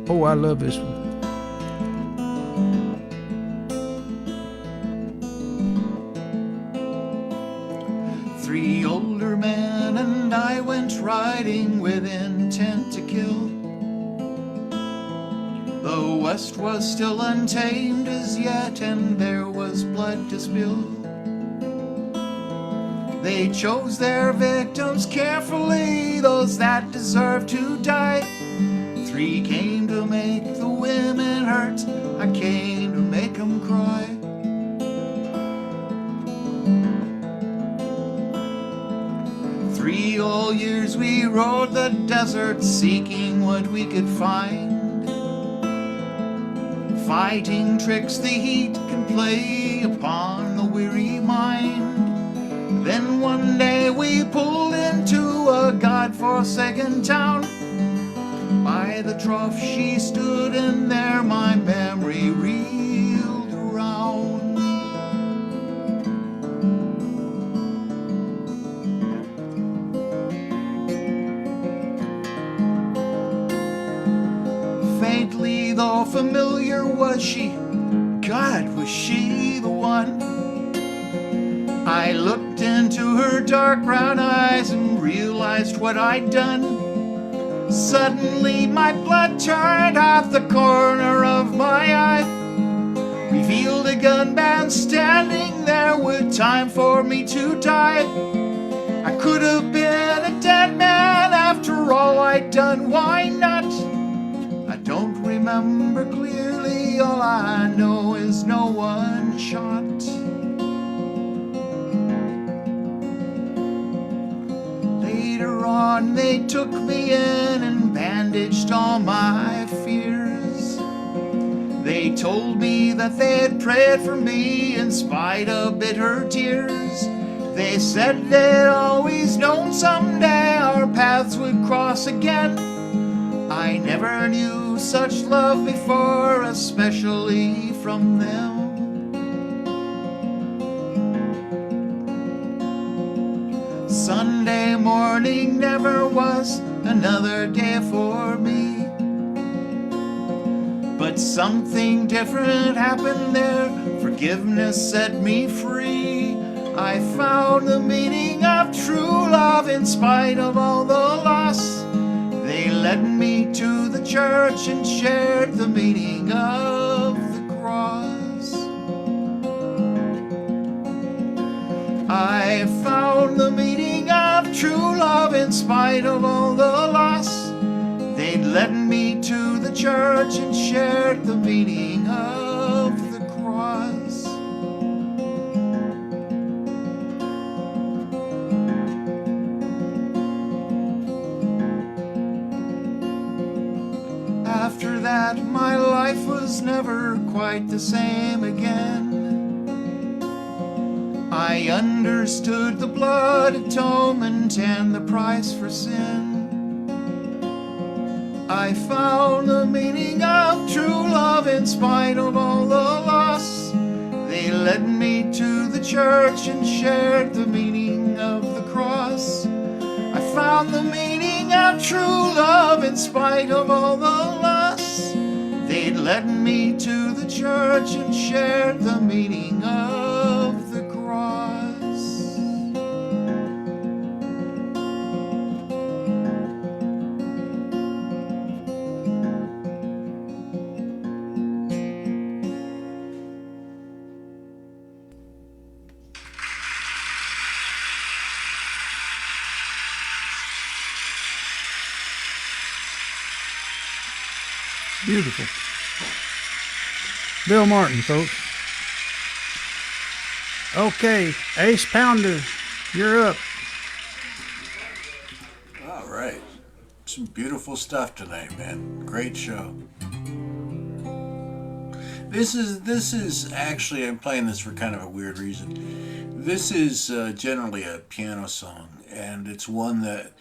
Oh, I love this one. Three older men and I went riding with intent to kill. The West was still untamed as yet, and there was blood to spill. They chose their victims carefully, those that deserved to die. Three came to make the women hurt, I came to make them cry. Three whole years we rode the desert, seeking what we could find. Fighting tricks the heat can play upon the weary mind. Then one day we pulled into a God-forsaken town. By the trough she stood, and there my memory reeled around. Faintly though familiar was she, God, was she the one? I looked into her dark brown eyes and realized what I'd done. Suddenly my blood turned off the corner of my eye, revealed a gun man standing there with time for me to die. I could have been a dead man after all I'd done, why not? I don't remember clearly, all I know is no one shot. Later on they took me in and bandaged all my fears. They told me that they had prayed for me in spite of bitter tears. They said they'd always known someday our paths would cross again. I never knew such love before, especially from them. Sunday morning never was another day for me, but something different happened there. Forgiveness set me free. I found the meaning of true love in spite of all the loss. They led me to the church and shared the meaning of the cross. I found the meaning of true love in spite of all the loss. They led me to the church and shared the meaning of the cross. After that, my life was never quite the same again. I understood the blood atonement and the price for sin. I found the meaning of true love in spite of all the loss. They led me to the church and shared the meaning of the cross. I found the meaning of true love in spite of all the loss. They led me to the church and shared the meaning of the cross. Beautiful. Bill Martin, folks. Okay, Ace Pounder, you're up. All right. Some beautiful stuff tonight, man. Great show. This is actually, I'm playing this for kind of a weird reason. This is generally a piano song, and it's one that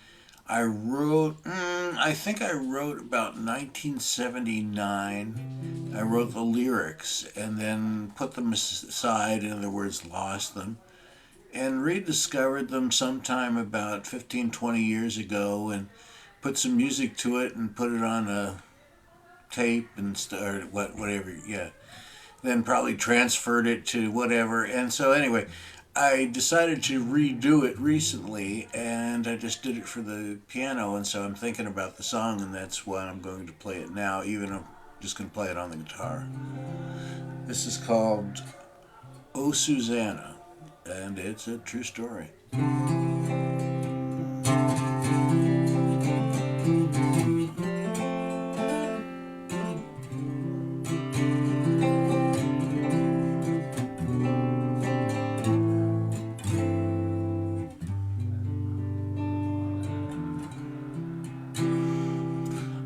I wrote, I think I wrote about 1979. I wrote the lyrics and then put them aside, in other words, lost them, and rediscovered them sometime about 15, 20 years ago and put some music to it and put it on a tape and whatever, yeah. Then probably transferred it to whatever. And so anyway, I decided to redo it recently, and I just did it for the piano, and so I'm thinking about the song, and that's why I'm going to play it now, even I'm just going to play it on the guitar. This is called Oh Susanna, and it's a true story.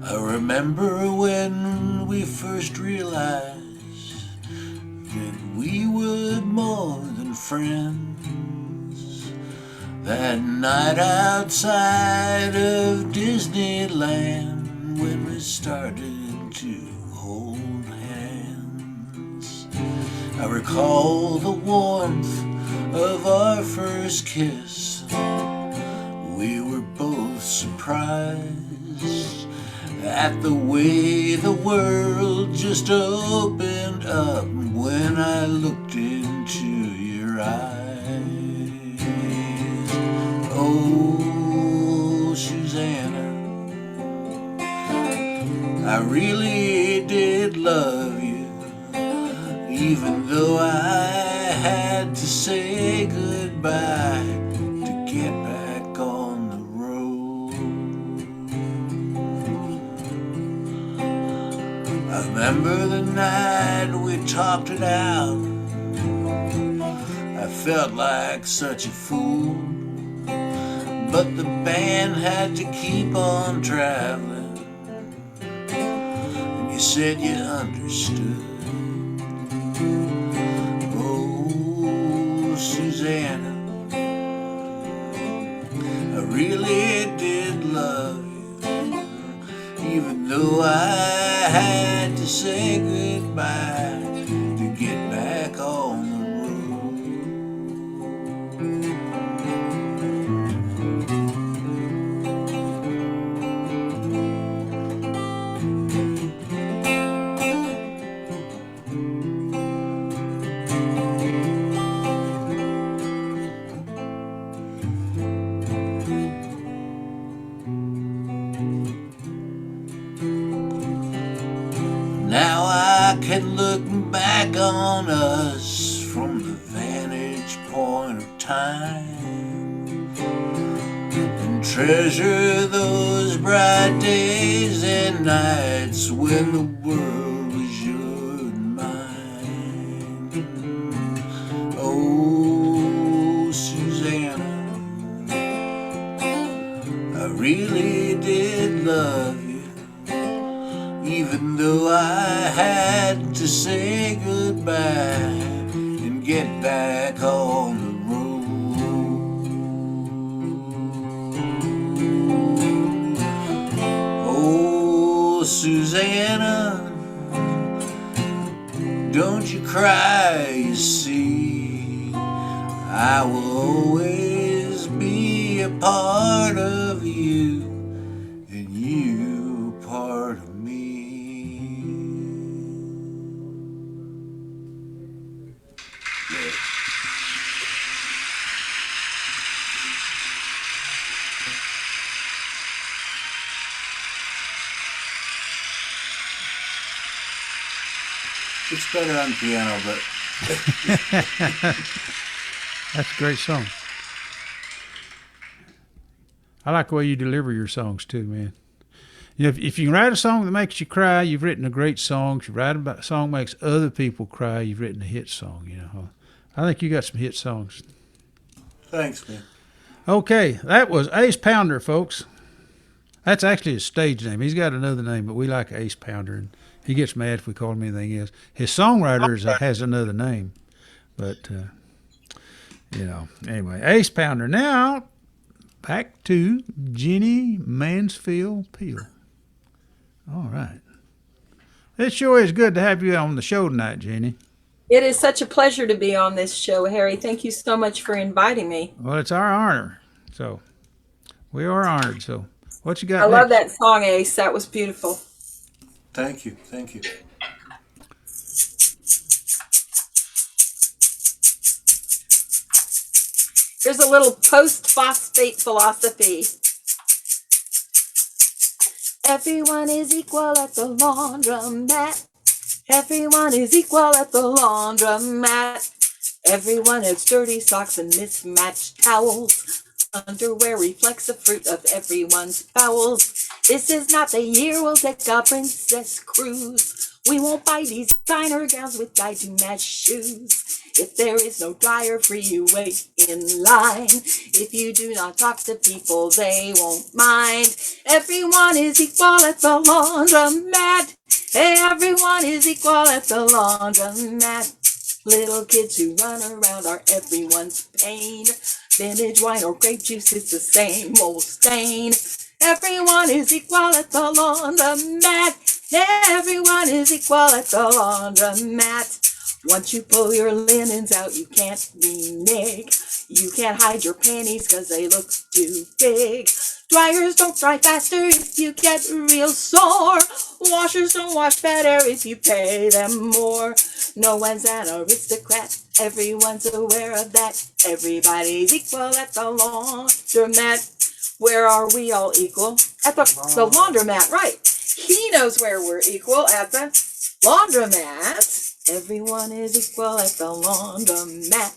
I remember when we first realized that we were more than friends. That night outside of Disneyland, when we started to hold hands. I recall the warmth of our first kiss. We were both surprised at the way the world just opened up when I looked into your eyes. Oh, Susanna, I really did love you. even though I had to say goodbye to get back on the road. I remember the night we talked it out. I felt like such a fool, but the band had to keep on traveling, and you said you understood. Oh, Susanna, I really did love you, even though I had to say goodbye to get back on the Now I can look back on us from the vantage point of time and treasure those bright days and nights when the world was yours and mine. Oh, Susanna, I really did love you, even though I had to say goodbye and get back on the road. Oh, Susanna, don't you cry, you see, I will always be a part of you and you a part of me. It's better on piano, but That's a great song. I like the way you deliver your songs too, man. You know, if you can write a song that makes you cry, you've written a great song. If you write a song that makes other people cry, you've written a hit song. You know, I think you got some hit songs. thanks, man. Okay, that was Ace Pounder, folks. That's actually his stage name. He's got another name, but we like Ace Pounder, and he gets mad if we call him anything else. His songwriter has another name, but you know. Anyway, Ace Pounder. Now back to Jenni Mansfield Peal. All right. It sure is good to have you on the show tonight, Jenni. It is such a pleasure to be on this show, Harry. Thank you so much for inviting me. Well, it's our honor. So we are honored. So what you got I love next? that song, Ace. That was beautiful. Thank you, thank you. Here's a little post-phosphate philosophy. Everyone is equal at the laundromat. Everyone is equal at the laundromat. Everyone has dirty socks and mismatched towels. Underwear reflects the fruit of everyone's bowels. This is not the year we'll take a princess cruise. We won't buy these designer gowns with dyed-to-match shoes. If there is no dryer for you, wait in line. If you do not talk to people, they won't mind. Everyone is equal at the laundromat. Hey, everyone is equal at the laundromat. Little kids who run around are everyone's pain. Vintage wine or grape juice is the same old stain. Everyone is equal at the laundromat. Everyone is equal at the laundromat. Once you pull your linens out, you can't renege. You can't hide your panties cause they look too big. Dryers don't dry faster if you get real sore. Washers don't wash better if you pay them more. No one's an aristocrat, everyone's aware of that. Everybody's equal at the laundromat. Where are we all equal? At the laundromat, right. He knows where we're equal, at the laundromat. Everyone is equal at the laundromat.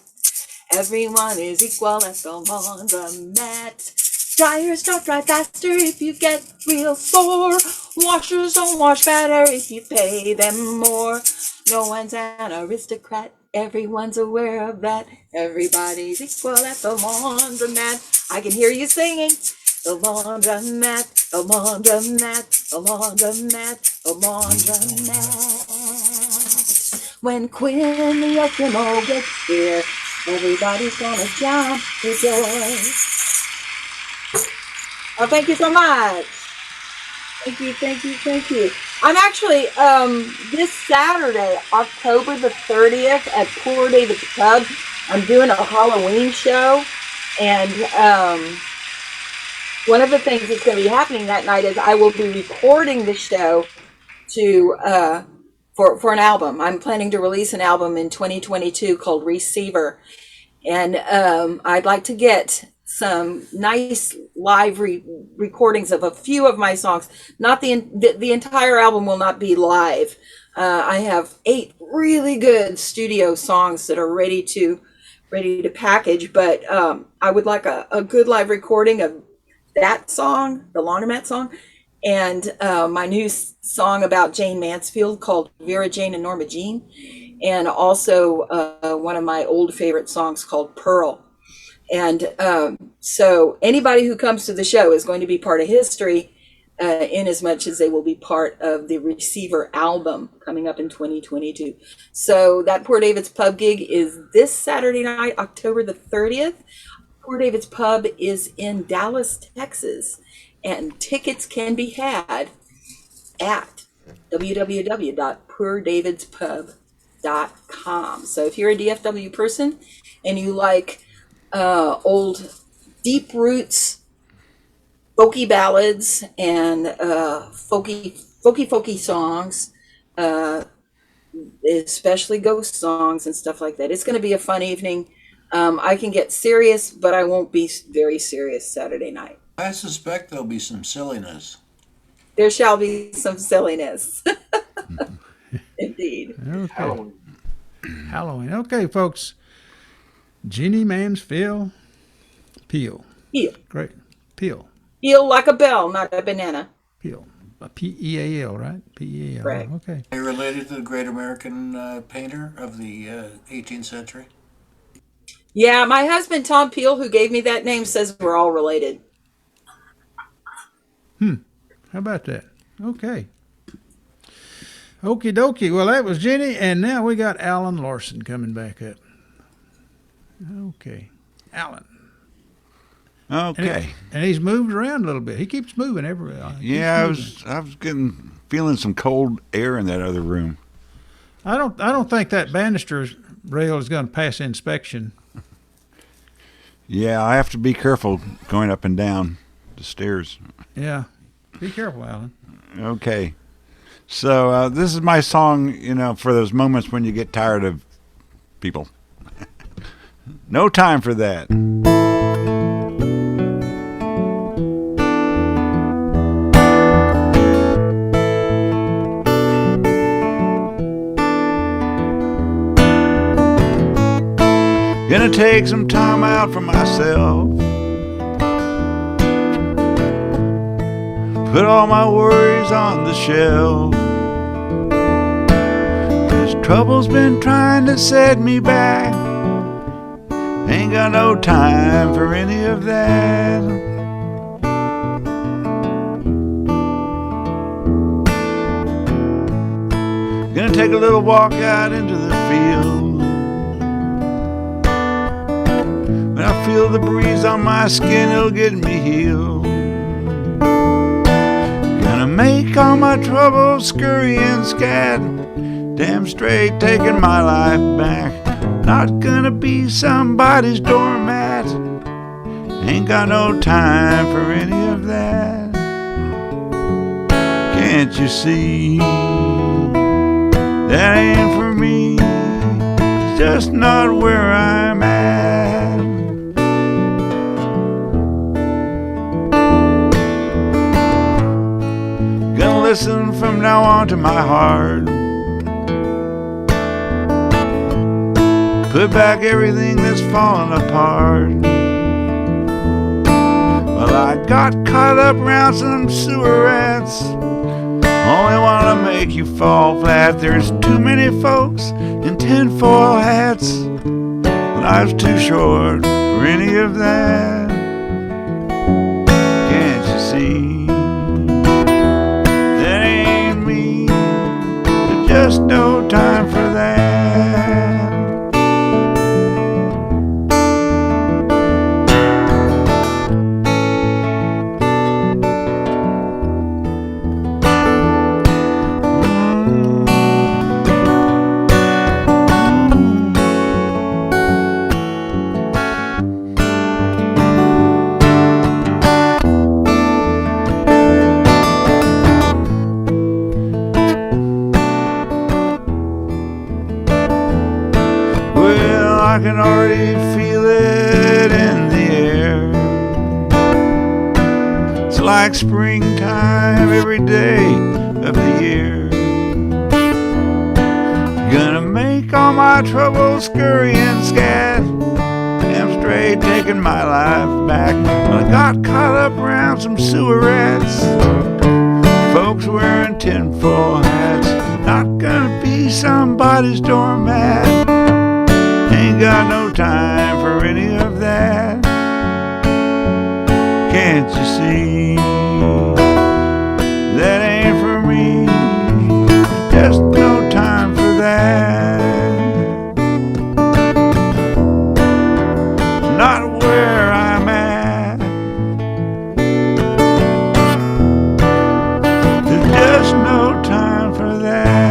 Everyone is equal at the laundromat. Dryers don't dry faster if you get real sore. Washers don't wash better if you pay them more. No one's an aristocrat. Everyone's aware of that. Everybody's equal at the laundromat. I can hear you singing. The laundromat, the laundromat, the laundromat, the laundromat. When Quinn the Eskimo gets here, everybody's gonna jump for joy. Oh, thank you so much. Thank you, thank you, thank you. I'm actually this Saturday, October the 30th, at Poor David's Pub. I'm doing a Halloween show, and one of the things that's going to be happening that night is I will be recording the show to for an album. I'm planning to release an album in 2022 called Receiver, and I'd like to get some nice live recordings of a few of my songs. Not the entire album will not be live. I have 8 really good studio songs that are ready to package, but I would like a good live recording of that song, the Laundromat song, and my new song about Jane Mansfield called Vera Jane and Norma Jean, and also one of my old favorite songs called Pearl. And so anybody who comes to the show is going to be part of history, in as much as they will be part of the Receiver album coming up in 2022. So that Poor David's Pub gig is this Saturday night, October the 30th. Poor David's Pub is in Dallas, Texas, and tickets can be had at www.poordavidspub.com. So if you're a DFW person and you like old deep roots, folky ballads, and folky songs, especially ghost songs and stuff like that, it's going to be a fun evening. I can get serious, but I won't be very serious Saturday night. I suspect there'll be some silliness. There shall be some silliness. Indeed. Okay. Halloween. Okay, folks. Jenni Mansfield, Peal. Peal. Great. Peal. Peal like a bell, not a banana. Peal. P-E-A-L, right? P-E-A-L. Right. Okay. Are you related to the great American painter of the 18th century? Yeah, my husband, Tom Peal, who gave me that name, says we're all related. How about that? Okay. Okie dokie. Well, that was Jenni, and now we got Alan Larson coming back up. Okay. Alan. Okay. And he's moved around a little bit. He keeps moving everywhere. Yeah, I was feeling some cold air in that other room. I don't think that banister rail is going to pass inspection. Yeah, I have to be careful going up and down the stairs. Yeah. Be careful, Alan. Okay. So this is my song, for those moments when you get tired of people. No time for that. Gonna take some time out for myself. Put all my worries on the shelf. 'Cause trouble's been trying to set me back. Ain't got no time for any of that. Gonna take a little walk out into the field. When I feel the breeze on my skin, it'll get me healed. Gonna make all my troubles scurry and scat. Damn straight taking my life back. Not gonna be somebody's doormat. Ain't got no time for any of that. Can't you see? That ain't for me. It's just not where I'm at. Gonna listen from now on to my heart. put back everything that's fallen apart. Well, I got caught up around some sewer rats, only wanna make you fall flat. There's too many folks in tinfoil hats. Life's too short for any of that. Can't you see? That ain't me. There's just no time for that. I can already feel it in the air. It's like springtime every day of the year. Gonna make all my troubles scurry and scat. I'm straight taking my life back. Well, I got caught up around some sewer rats, folks wearing tinfoil hats. Not gonna be somebody's doormat. Ain't got no time for any of that. Can't you see? That ain't for me. Just no time for that. Not where I'm at. There's just no time for that.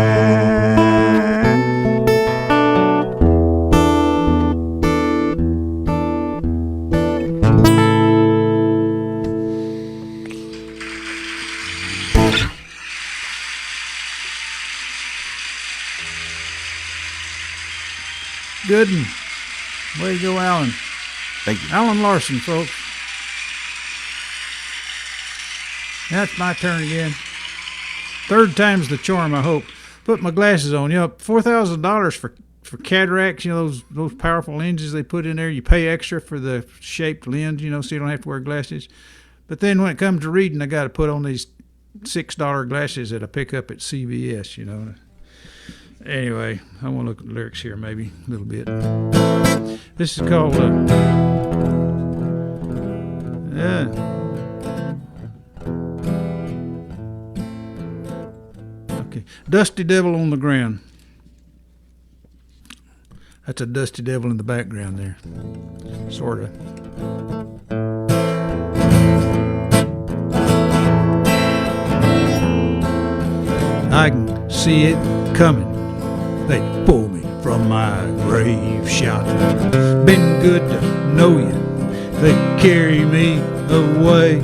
Good one. Way to go, Alan. Thank you. Alan Larson, folks. That's my turn again. Third time's the charm, I hope. Put my glasses on. You know, $4,000 for cataracts, you know, those powerful lenses they put in there. You pay extra for the shaped lens, you know, so you don't have to wear glasses. But then when it comes to reading, I got to put on these $6 glasses that I pick up at CVS, you know. Anyway, I want to look at the lyrics here maybe a little bit. This is called okay, Dusty Devil on the Ground. That's a dusty devil in the background there, sort of. I can see it coming. They pull me from my grave shot. Been good to know you. They carry me away.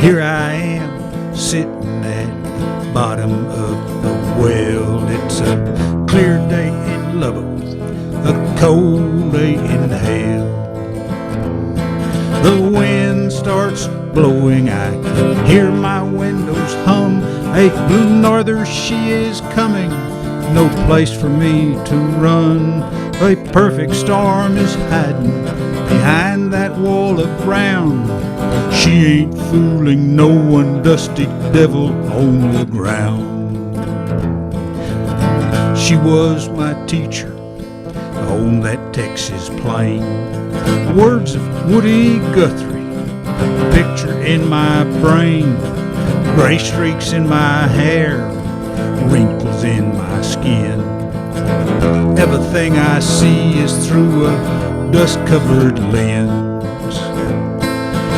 Here I am, sitting at the bottom of the well. It's a clear day in Lubbock, a cold day in hell. The wind starts blowing, I can hear my windows hum. A blue norther, she is coming. No place for me to run. A perfect storm is hiding behind that wall of brown. She ain't fooling no one, dusty devil on the ground. She was my teacher on that Texas plain. Words of Woody Guthrie, picture in my brain. Gray streaks in my hair, wrinkles in my skin. Everything I see is through a dust-covered lens.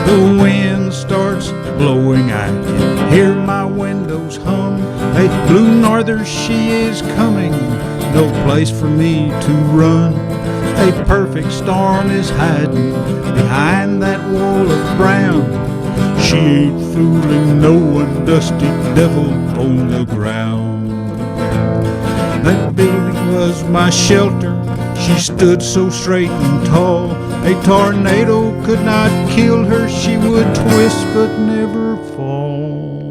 The wind starts blowing, I can hear my windows hum. A blue norther, she is coming, no place for me to run. A perfect storm is hiding behind that wall of brown. She ain't fooling no one, dusty devil on the ground. That building was my shelter, she stood so straight and tall. A tornado could not kill her, she would twist but never fall.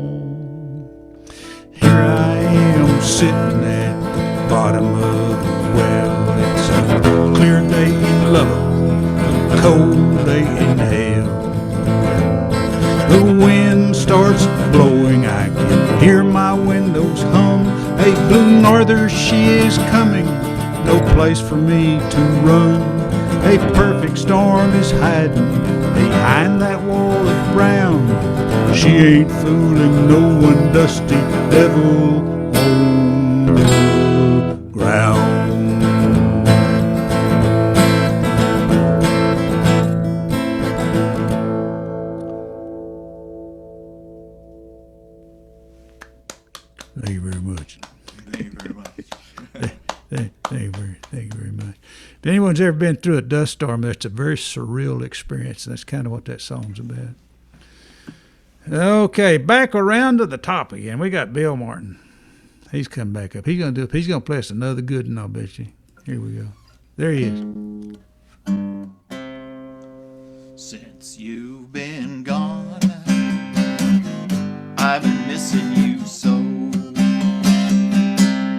Here I am sitting at the bottom of the well. It's a love a cold day in hell. The wind starts blowing, I can hear my windows hum. A blue norther, she is coming, no place for me to run. A perfect storm is hiding behind that wall of brown. She ain't fooling no one, dusty devil on the ground. Thank you very much. Thank you very much. Thank you very much. If anyone's ever been through a dust storm, that's a very surreal experience, and that's kind of what that song's about. Okay, back around to the top again. We got Bill Martin. He's come back up. He's gonna play us another good one, I'll bet you. Here we go. There he is. Since you've been gone, I've been missing you so.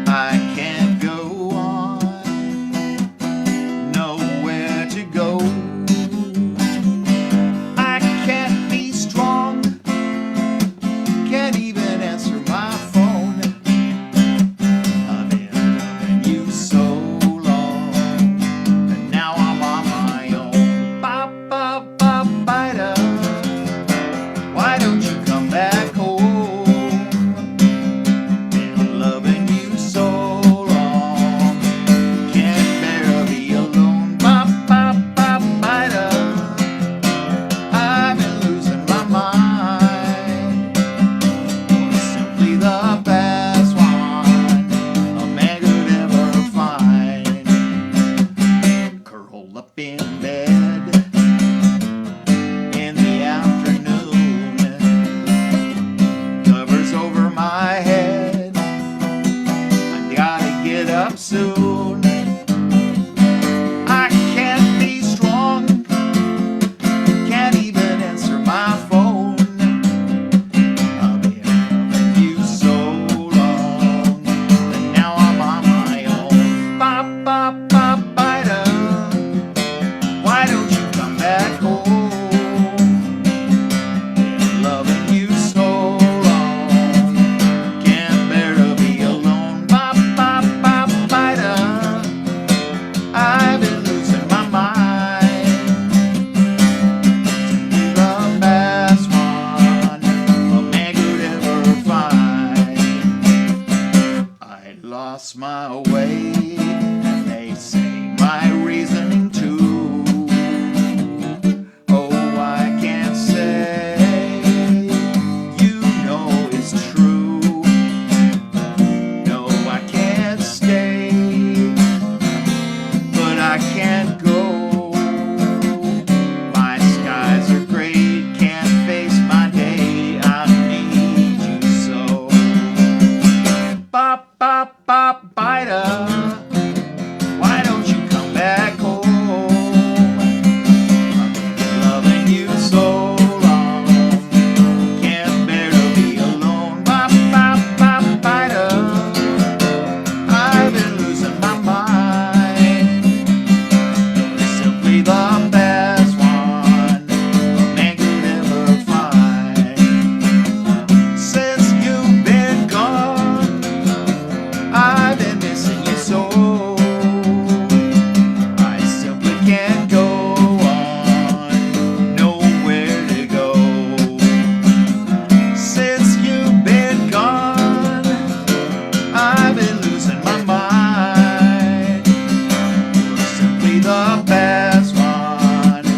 I can't go on, nowhere to go. I can't be strong, can't even answer my phone. I've been loving you so long, and now I'm on my own. Ba ba ba ba-da. Why don't you come back home? Been loving you so long, can't bear to be alone. Ba ba ba ba-da. I've been losing my mind. You're simply the best one a man could ever find. Curl up in bed in the afternoon, covers over my head. I gotta get up soon. I can't be strong, can't even answer my phone. I've been loving you so long, and now I'm on my own. Ba ba ba ba-da. Why don't you come back home? Been loving you so long, can't bear to be alone. Ba ba ba ba-da. I've been losing my mind. The best one a man could ever find. I lost my way, they say my reasoning too. Oh, I can't say, you know it's true. No, I can't stay, but I can't go. My skies are great, can't face my day. I need you so. Ba ba ba ba-da. Why don't you come back home? I've been loving you so long, can't bear to be alone. Ba ba ba ba-da. I've been losing my mind. You're simply the best one a man could ever find. Since you've been gone, I've been missing you so. I simply can't go on, nowhere to go. Since you've been gone, I've been losing my mind. You're simply the best one a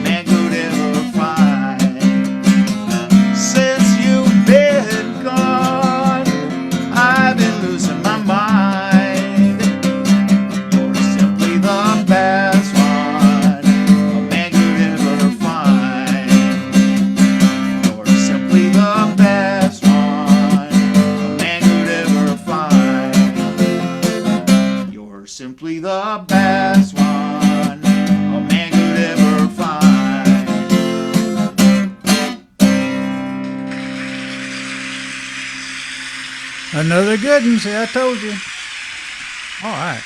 man could ever find. Since you've been gone, I've been losing my mind. You're simply the best one a man could ever find. You're simply the best one a man could ever find. You're simply the best one a man could ever find. Another good one. See, I told you. All right.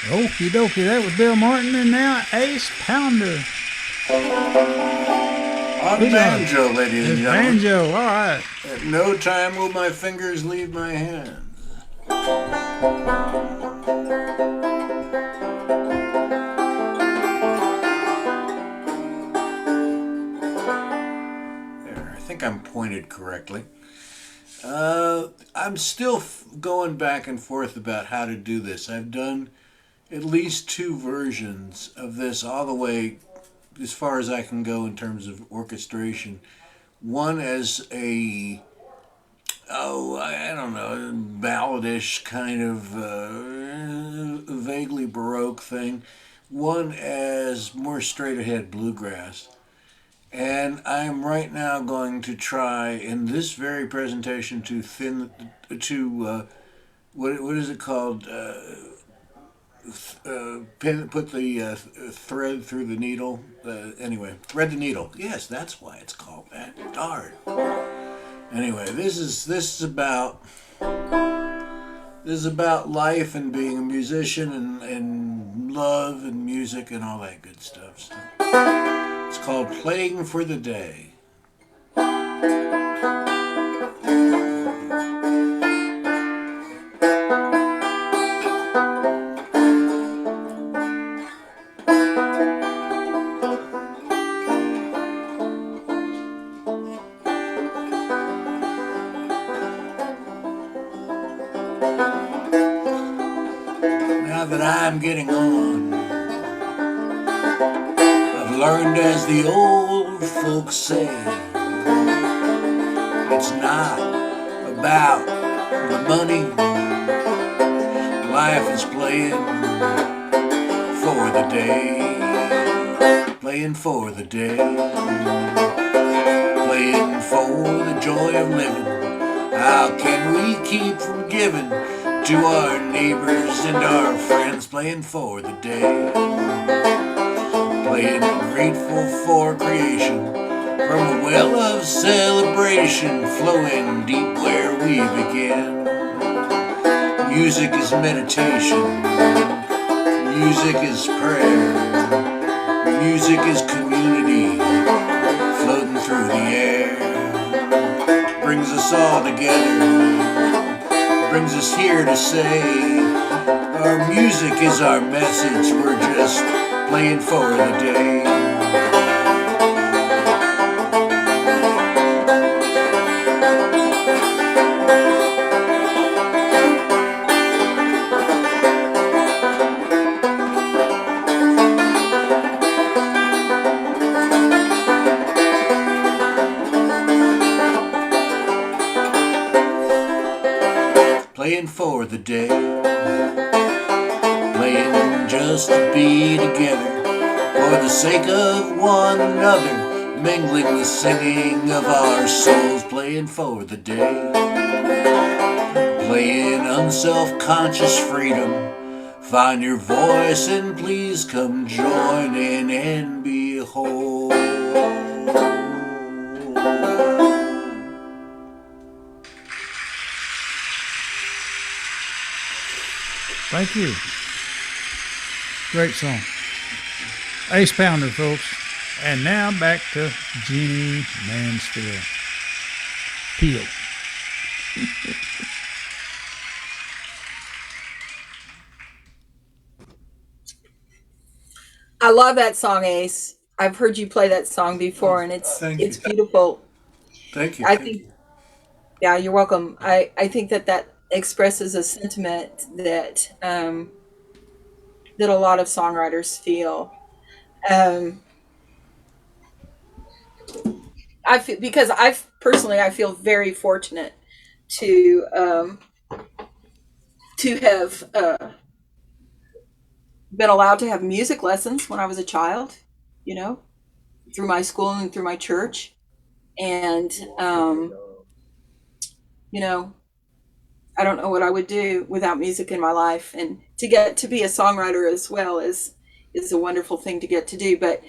Okie dokie, that was Bill Martin, and now Ace Pounder. On Who's banjo, ladies and It's gentlemen. banjo, all right. At no time will my fingers leave my hands. There, I think I'm pointed correctly. I'm still going back and forth about how to do this. I've done at least 2 versions of this all the way as far as I can go in terms of orchestration. One as a, I don't know, balladish kind of vaguely Baroque thing. One as more straight ahead bluegrass. And I'm right now going to try in this very presentation to what is it called? Put the thread through the needle. Anyway, thread the needle. Yes, that's why it's called that. Darn. Anyway, this is about life and being a musician and love and music and all that good stuff. So it's called Playing for the Day. Now that I'm getting on, I've learned, as the old folks say, it's not about the money. Life is playing for the day, playing for the day, playing for the joy of living. How can we keep from giving to our neighbors and our friends, playing for the day, playing grateful for creation, from a well of celebration flowing deep where we begin. Music is meditation, music is prayer, music is community, floating through the air, brings us all together, brings us here to say our music is our message. We're just playing for the day. Playing for the day, playing just to be together for the sake of one another, mingling the singing of our souls, playing for the day, playing unself-conscious freedom. Find your voice and please come join in and behold. Thank you. Great song. Ace Pounder, folks. And now back to Jenni Mansfield. Peal. I love that song, Ace. I've heard you play that song before, and Thank it's you. beautiful. Thank you. I Thank think, you. yeah, you're welcome. I think that expresses a sentiment that a lot of songwriters feel. Um, I feel because I feel very fortunate to have been allowed to have music lessons when I was a child. You know, through my school and through my church, and you know, I don't know what I would do without music in my life. And to get to be a songwriter as well is a wonderful thing to get to do. But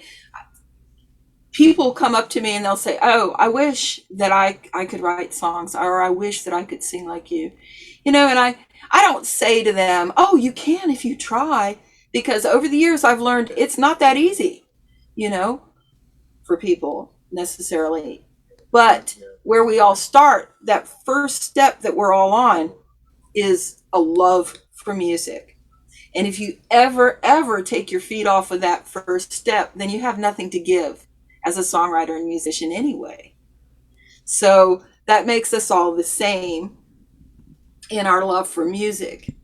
people come up to me and they'll say, "Oh, I wish that I could write songs, or I wish that I could sing like you." And I don't say to them, oh, you can if you try, because over the years I've learned it's not that easy, you know, for people necessarily. But where we all start, that first step that we're all on is a love for music. And if you ever take your feet off of that first step, then you have nothing to give as a songwriter and musician anyway. So that makes us all the same in our love for music.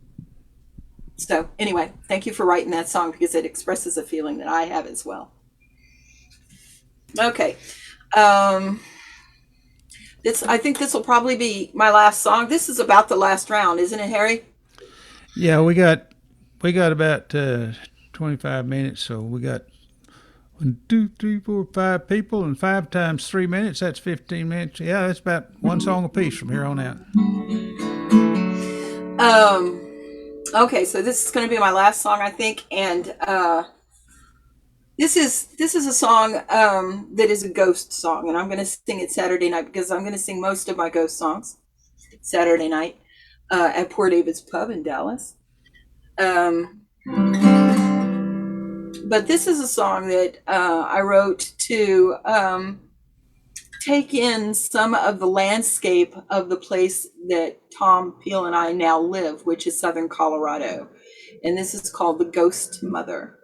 So anyway, thank you for writing that song because it expresses a feeling that I have as well. Okay. I think this will probably be my last song. This is about the last round, isn't it, Harry? Yeah, we got about 25 minutes, so we got 1, 2, 3, 4, 5 people, and 5 times 3 minutes. That's 15 minutes. Yeah, that's about one song apiece from here on out. Okay, so this is going to be my last song, I think, and this is a song that is a ghost song, and I'm going to sing it Saturday night because I'm going to sing most of my ghost songs Saturday night at Poor David's Pub in Dallas. But this is a song that I wrote to take in some of the landscape of the place that Tom, Peal, and I now live, which is Southern Colorado. And this is called The Ghost Mother.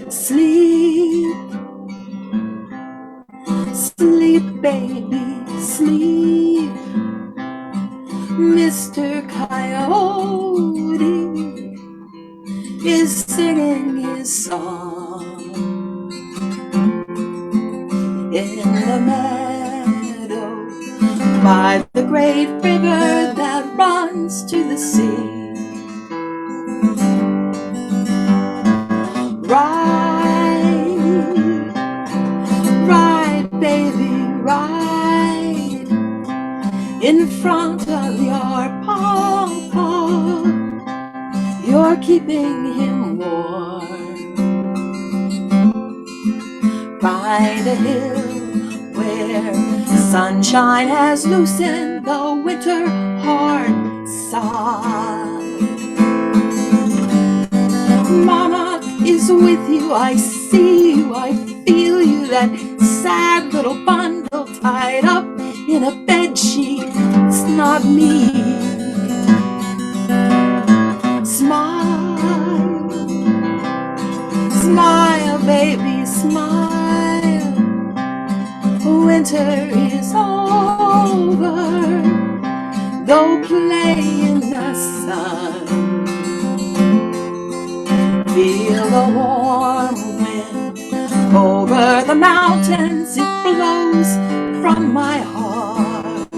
Sleep, sleep, baby, sleep. Mr. Coyote is singing his song in the meadow by the great river that runs to the sea. Ride, ride, baby, ride in front of your papa. You're keeping him warm by the hill where sunshine has loosened the winter hard sod. Mama is with you, I see you, I feel you, that sad little bundle tied up in a bedsheet. It's not me. Smile, smile, baby, smile. Winter is over. Go play in the sun. Feel the warm wind over the mountains. It blows from my heart.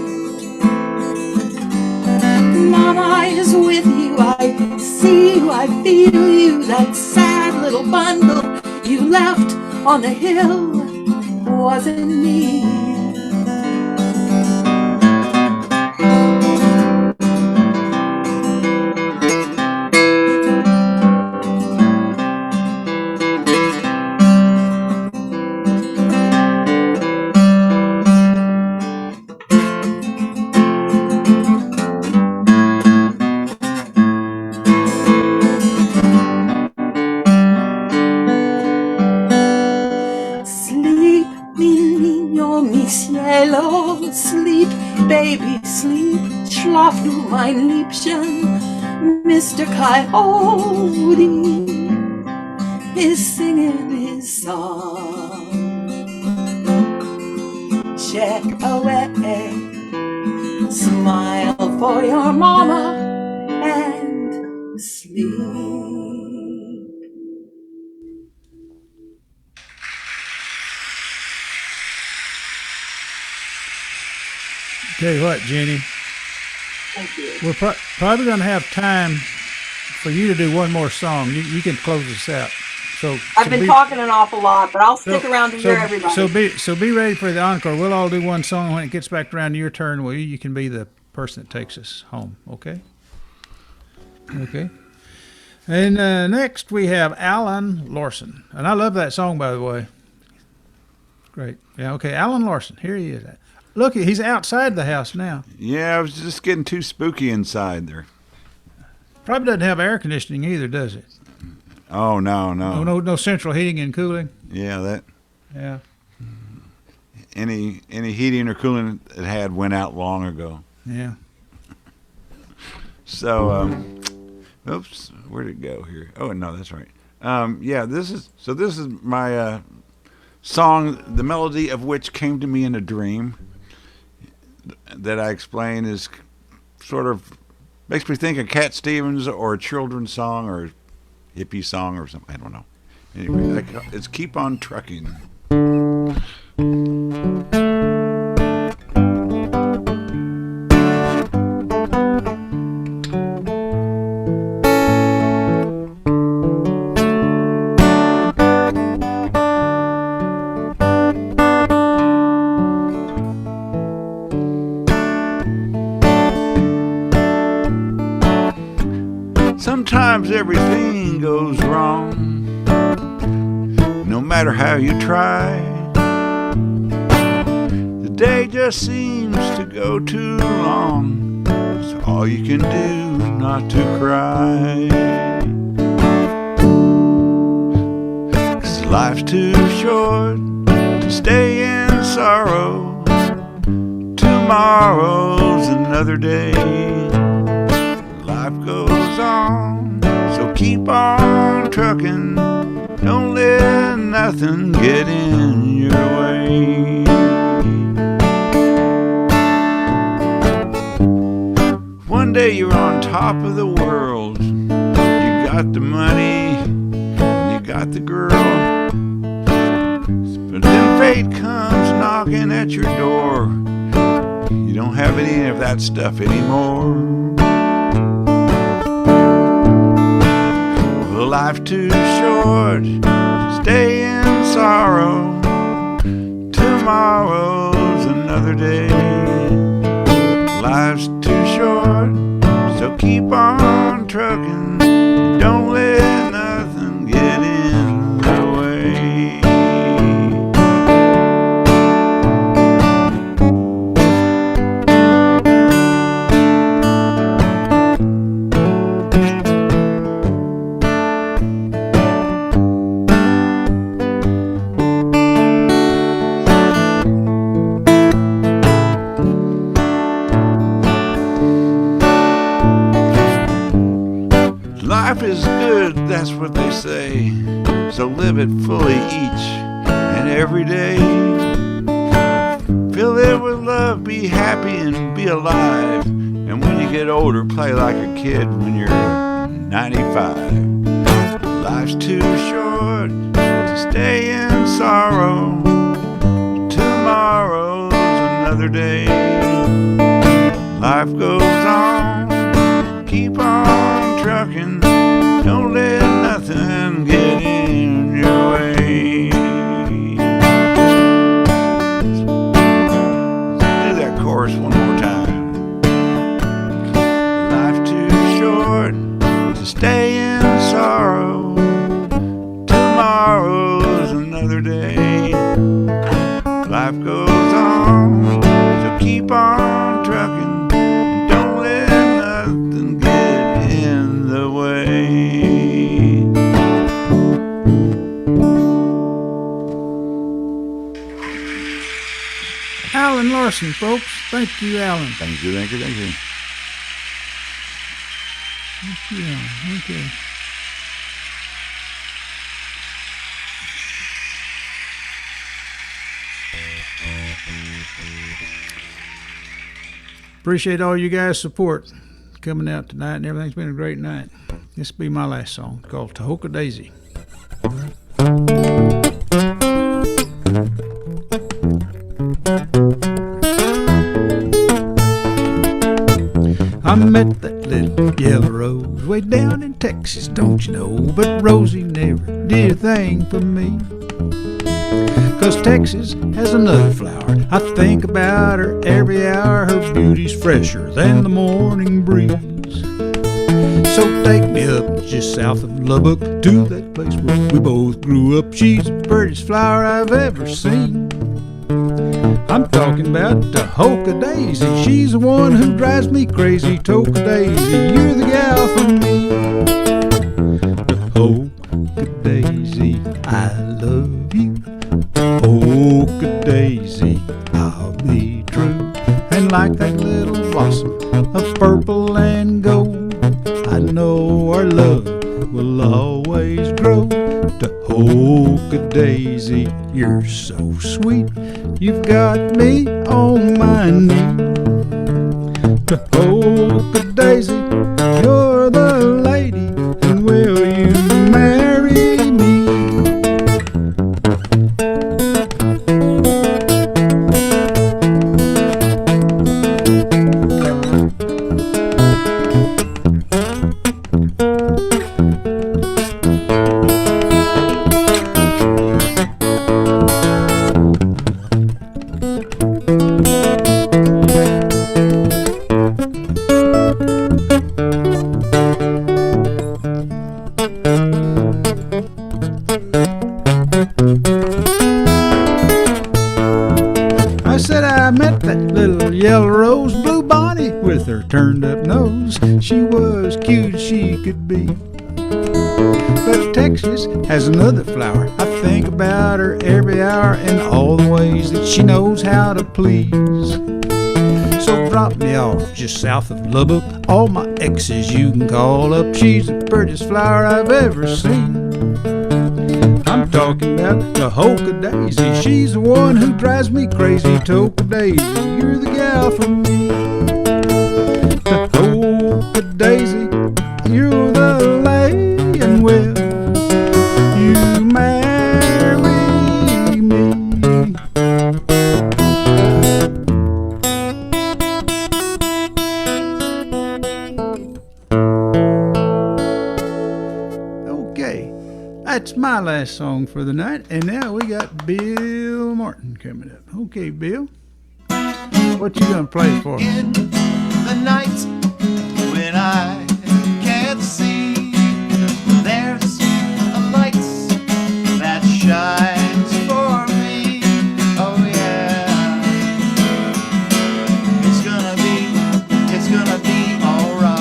Mama is with you, I see you, I feel you. That sad little bundle you left on the hill wasn't me. Sleep, baby, sleep, schlaf du mein Liebchen. Mr. Coyote is singing his song. Check away, smile for your mama and sleep. Tell you what, Jenny, Thank you. we're probably going to have time for you to do one more song. You can close this out. So I've been talking an awful lot, but I'll stick around to hear everybody. So be ready for the encore. We'll all do one song. When it gets back around to your turn, you can be the person that takes us home. Okay. Okay. And next we have Alan Larson. And I love that song, by the way. Great. Yeah, okay. Alan Larson. Here he is. Look, he's outside the house now. Yeah, I was just getting too spooky inside there. Probably doesn't have air conditioning either, does it? Oh, no. No central heating and cooling? Yeah, that. Yeah. Any heating or cooling it had went out long ago. Yeah. So, oops, where'd it go here? Oh, no, that's right. Yeah, this is my song, the melody of which came to me in a dream that I explain is sort of, makes me think of Cat Stevens or a children's song or a hippie song or something. I don't know. Anyway, it's Keep On Trucking. Sometimes everything goes wrong, no matter how you try. The day just seems to go too long. It's all you can do not to cry. 'Cause life's too short to stay in sorrow. Tomorrow's another day. Life goes on, so keep on trucking. Don't let nothing get in your way. One day you're on top of the world. You got the money, you got the girl. But then fate comes knocking at your door. You don't have any of that stuff anymore. Life too short to stay in sorrow. Tomorrow's another day. Life's too short, so keep on trucking. Don't let nothing get in the way. Life is good, that's what they say. So live it fully each and every day. Fill it with love, be happy and be alive. And when you get older, play like a kid when you're 95. Life's too short to stay in sorrow. Tomorrow's another day. Life goes on, keep on trucking. Don't let nothing get in your way. Let's do that chorus one more time. Life too short to stay in sorrow. Tomorrow's another day. Life goes on, so keep on trucking. Don't let nothing get in the way. Alan Larson, folks. Thank you, Alan. Thank you. Thank you, Alan. Okay. Appreciate all you guys' support coming out tonight, and everything's been a great night. This will be my last song, called Tahoka Daisy. I met that little yellow rose way down in Texas, don't you know? But Rosie never did a thing for me. 'Cause Texas has another flower, I think about her every hour. Her beauty's fresher than the morning breeze. So take me up just south of Lubbock to that place where we both grew up. She's the prettiest flower I've ever seen. I'm talking about the Toka Daisy. She's the one who drives me crazy. Toka Daisy, you're the gal for me. The Toka Daisy, I love you. Toka Daisy, I'll be true. And like that little blossom of purple and gold, I know our love will always grow. Toka Daisy, you're so sweet. You've got me on my knee. Toka Daisy, you're the lady, and will you marry me? I said I met that little yellow rose, blue bonnet with her turned up nose. She was cute as she could be. But Texas has another flower. I think about her every hour and all the ways that she knows how to please. So drop me off just south of Lubbock. All my exes you can call up. She's the prettiest flower I've ever seen. I'm talking about the Toka Daisy. She's the one who drives me crazy. Toka Daisy, you're the gal for me. The Toka Daisy, you're the lady, and will you marry me? Okay, that's my last song for the night, and now we got Bill Martin coming up. Okay, Bill, what you gonna play for us? In the night when I can't see, there's a light that shines for me. Oh yeah, it's gonna be alright. It's gonna be alright.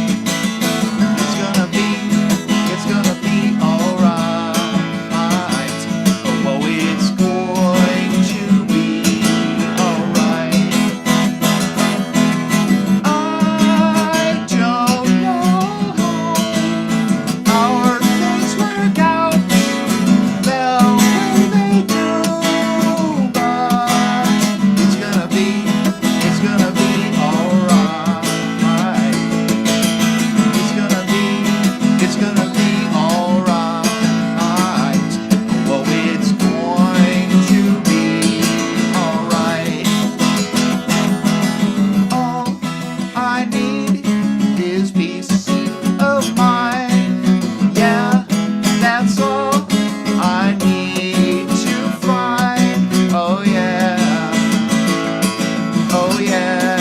Oh, it's going to be alright. I don't know how our things work out. Well, they do, but it's gonna be alright. It's gonna be alright. Oh, it's going to be alright. All I need is peace of mind. Yeah, that's all I need to find. Oh yeah. Oh yeah.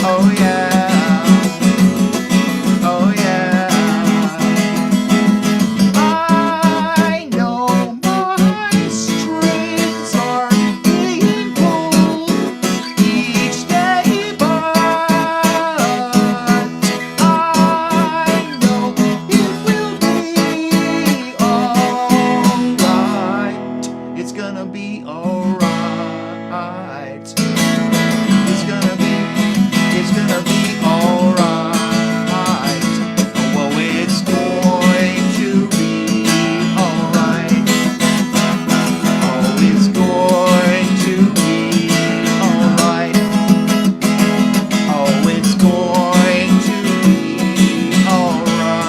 Oh yeah. Oh yeah. I know my strings are being pulled each day, but I know it will be alright. It's gonna be alright. It's gonna be alright. Oh, it's going to be alright. Oh, it's going to be alright. Oh, it's going to be alright.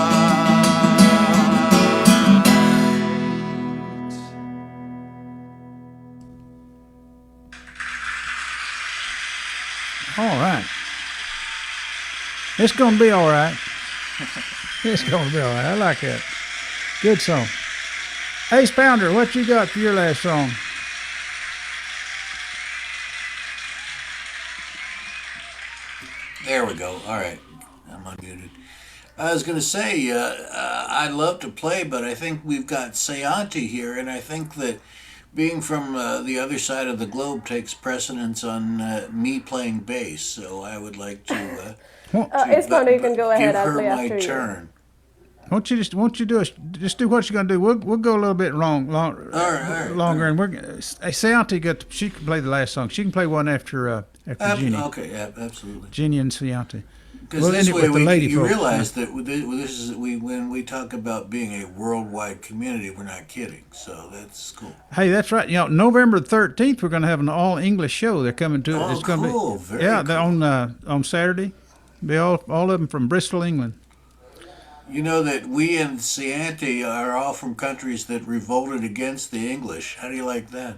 All right. It's gonna be all right. It's gonna be all right. I like that. Good song. Ace Pounder, what you got for your last song? There there we go. All right, I'm unmuted. I was going to say, I love to play, but I think we've got Sayanti here, and I think that being from the other side of the globe takes precedence on me playing bass. So I would like to, It's fine. You can go ahead. give I'll her play my after you. turn. Won't you do just do what you're gonna do? We'll go a little bit All right. longer, and Sayanti she can play the last song. She can play one after Jenni. Okay, yeah, absolutely. Jenni and Sayanti. Because We'll end this it with way, the lady you folks. realize that when we talk about being a worldwide community, we're not kidding. So that's cool. Hey, that's right. You know, November 13th, we're going to have an all English show. They're coming to. Oh, It's going cool. to be, Very yeah, they're cool. on Saturday. Be all of them from Bristol, England. You know that we and Sayanti are all from countries that revolted against the English. How do you like that?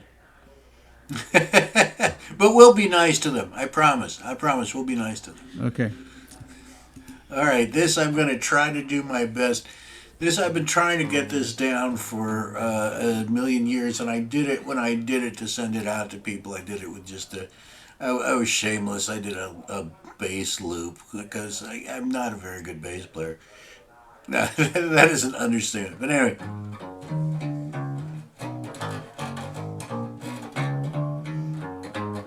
But we'll be nice to them. I promise. I promise we'll be nice to them. Okay. All right, this I'm going to try to do my best. This I've been trying to get this down for a million years, and I did it when I did it to send it out to people. I did it with just I was shameless. I did a bass loop because I'm not a very good bass player. No, that is an understatement. But anyway.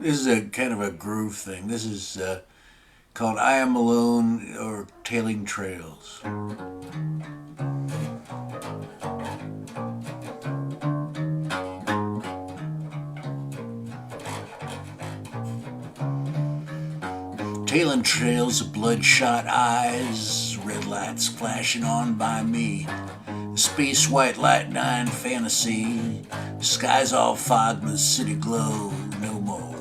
This is a kind of a groove thing. This is called I Am Alone or Tailing Trails. Tailing trails of bloodshot eyes, red lights flashing on by me. Space white light 9 fantasy, skies all fogged with city glow, no more.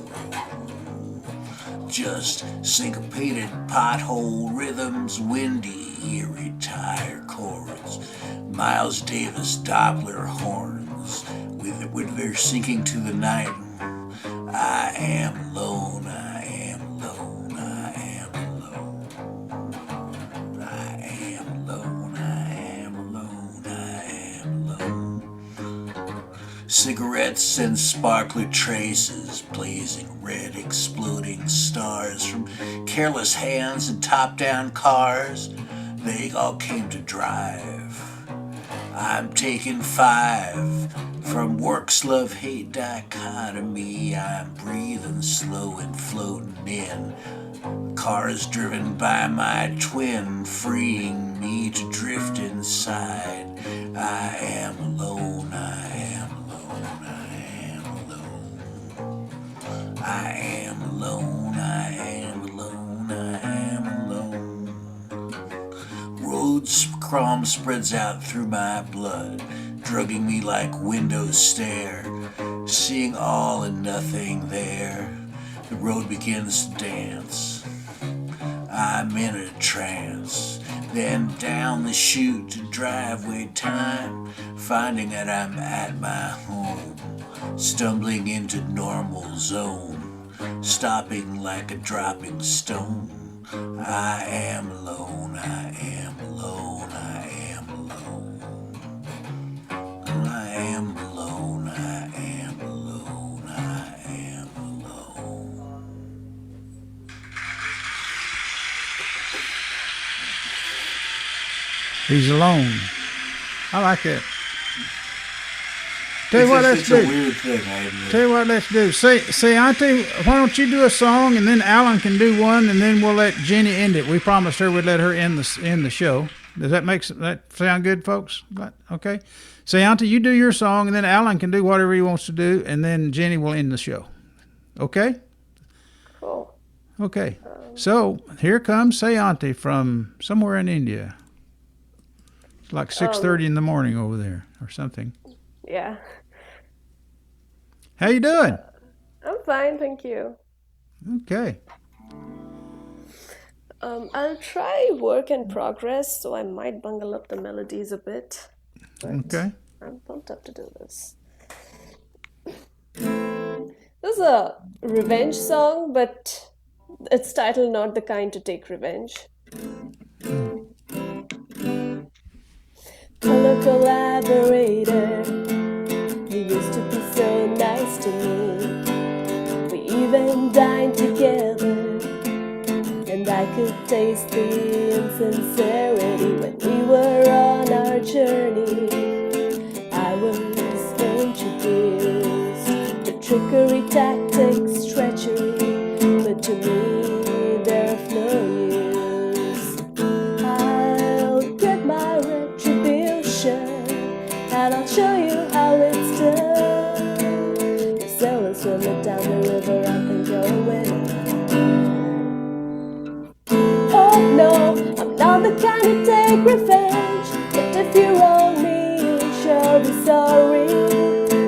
Just syncopated pothole rhythms, windy, eerie tire chords, Miles Davis Doppler horns, with their sinking to the night. I am alone, I am alone, I am alone. I am alone, I am alone, I am alone. Cigarettes and sparkler traces, blazing red exploding stars from careless hands and top-down cars. They all came to drive. I'm taking 5 from work's love-hate dichotomy. I'm breathing slow and floating in. Cars driven by my twin, freeing me to drift inside. I am alone, I am alone, I am alone. I am alone, I am alone, I am alone. Road's crumb spreads out through my blood, drugging me like windows stare, seeing all and nothing there. The road begins to dance. I'm in a trance. Then down the chute to driveway time, finding that I'm at my home, stumbling into normal zone, stopping like a dropping stone. I am alone, I am alone, I am alone. I am alone, I am alone, I am alone. He's alone. I like it. Tell you what, let's It's do. a weird thing, I admit. Tell you what, let's do. Say, Auntie, why don't you do a song, and then Alan can do one, and then we'll let Jenni end it. We promised her we'd let her end the show. Does that sound good, folks? Okay. Say, Auntie, you do your song, and then Alan can do whatever he wants to do, and then Jenni will end the show. Okay? Cool. Okay. So here comes Sayanti from somewhere in India. It's like 6:30 in the morning over there, or something. Yeah. How you doing? I'm fine, thank you. Okay. I'll try work in progress, so I might bungle up the melodies a bit. But Okay. I'm pumped up to do this. This is a revenge song, but it's titled Not the Kind to Take Revenge. Color collaborator, you used to be so nice to me. We even dined together, and I could taste the insincerity when we were on our journey. I was introduced to trickery, tactics, treachery, but to me they're of no use. I'll get my retribution, and I'll show you how it's done. You sail and swim it down the river, I think you're a winner. Oh no, I'm not the kind to take revenge, but if you wrong me, you'll sure be sorry.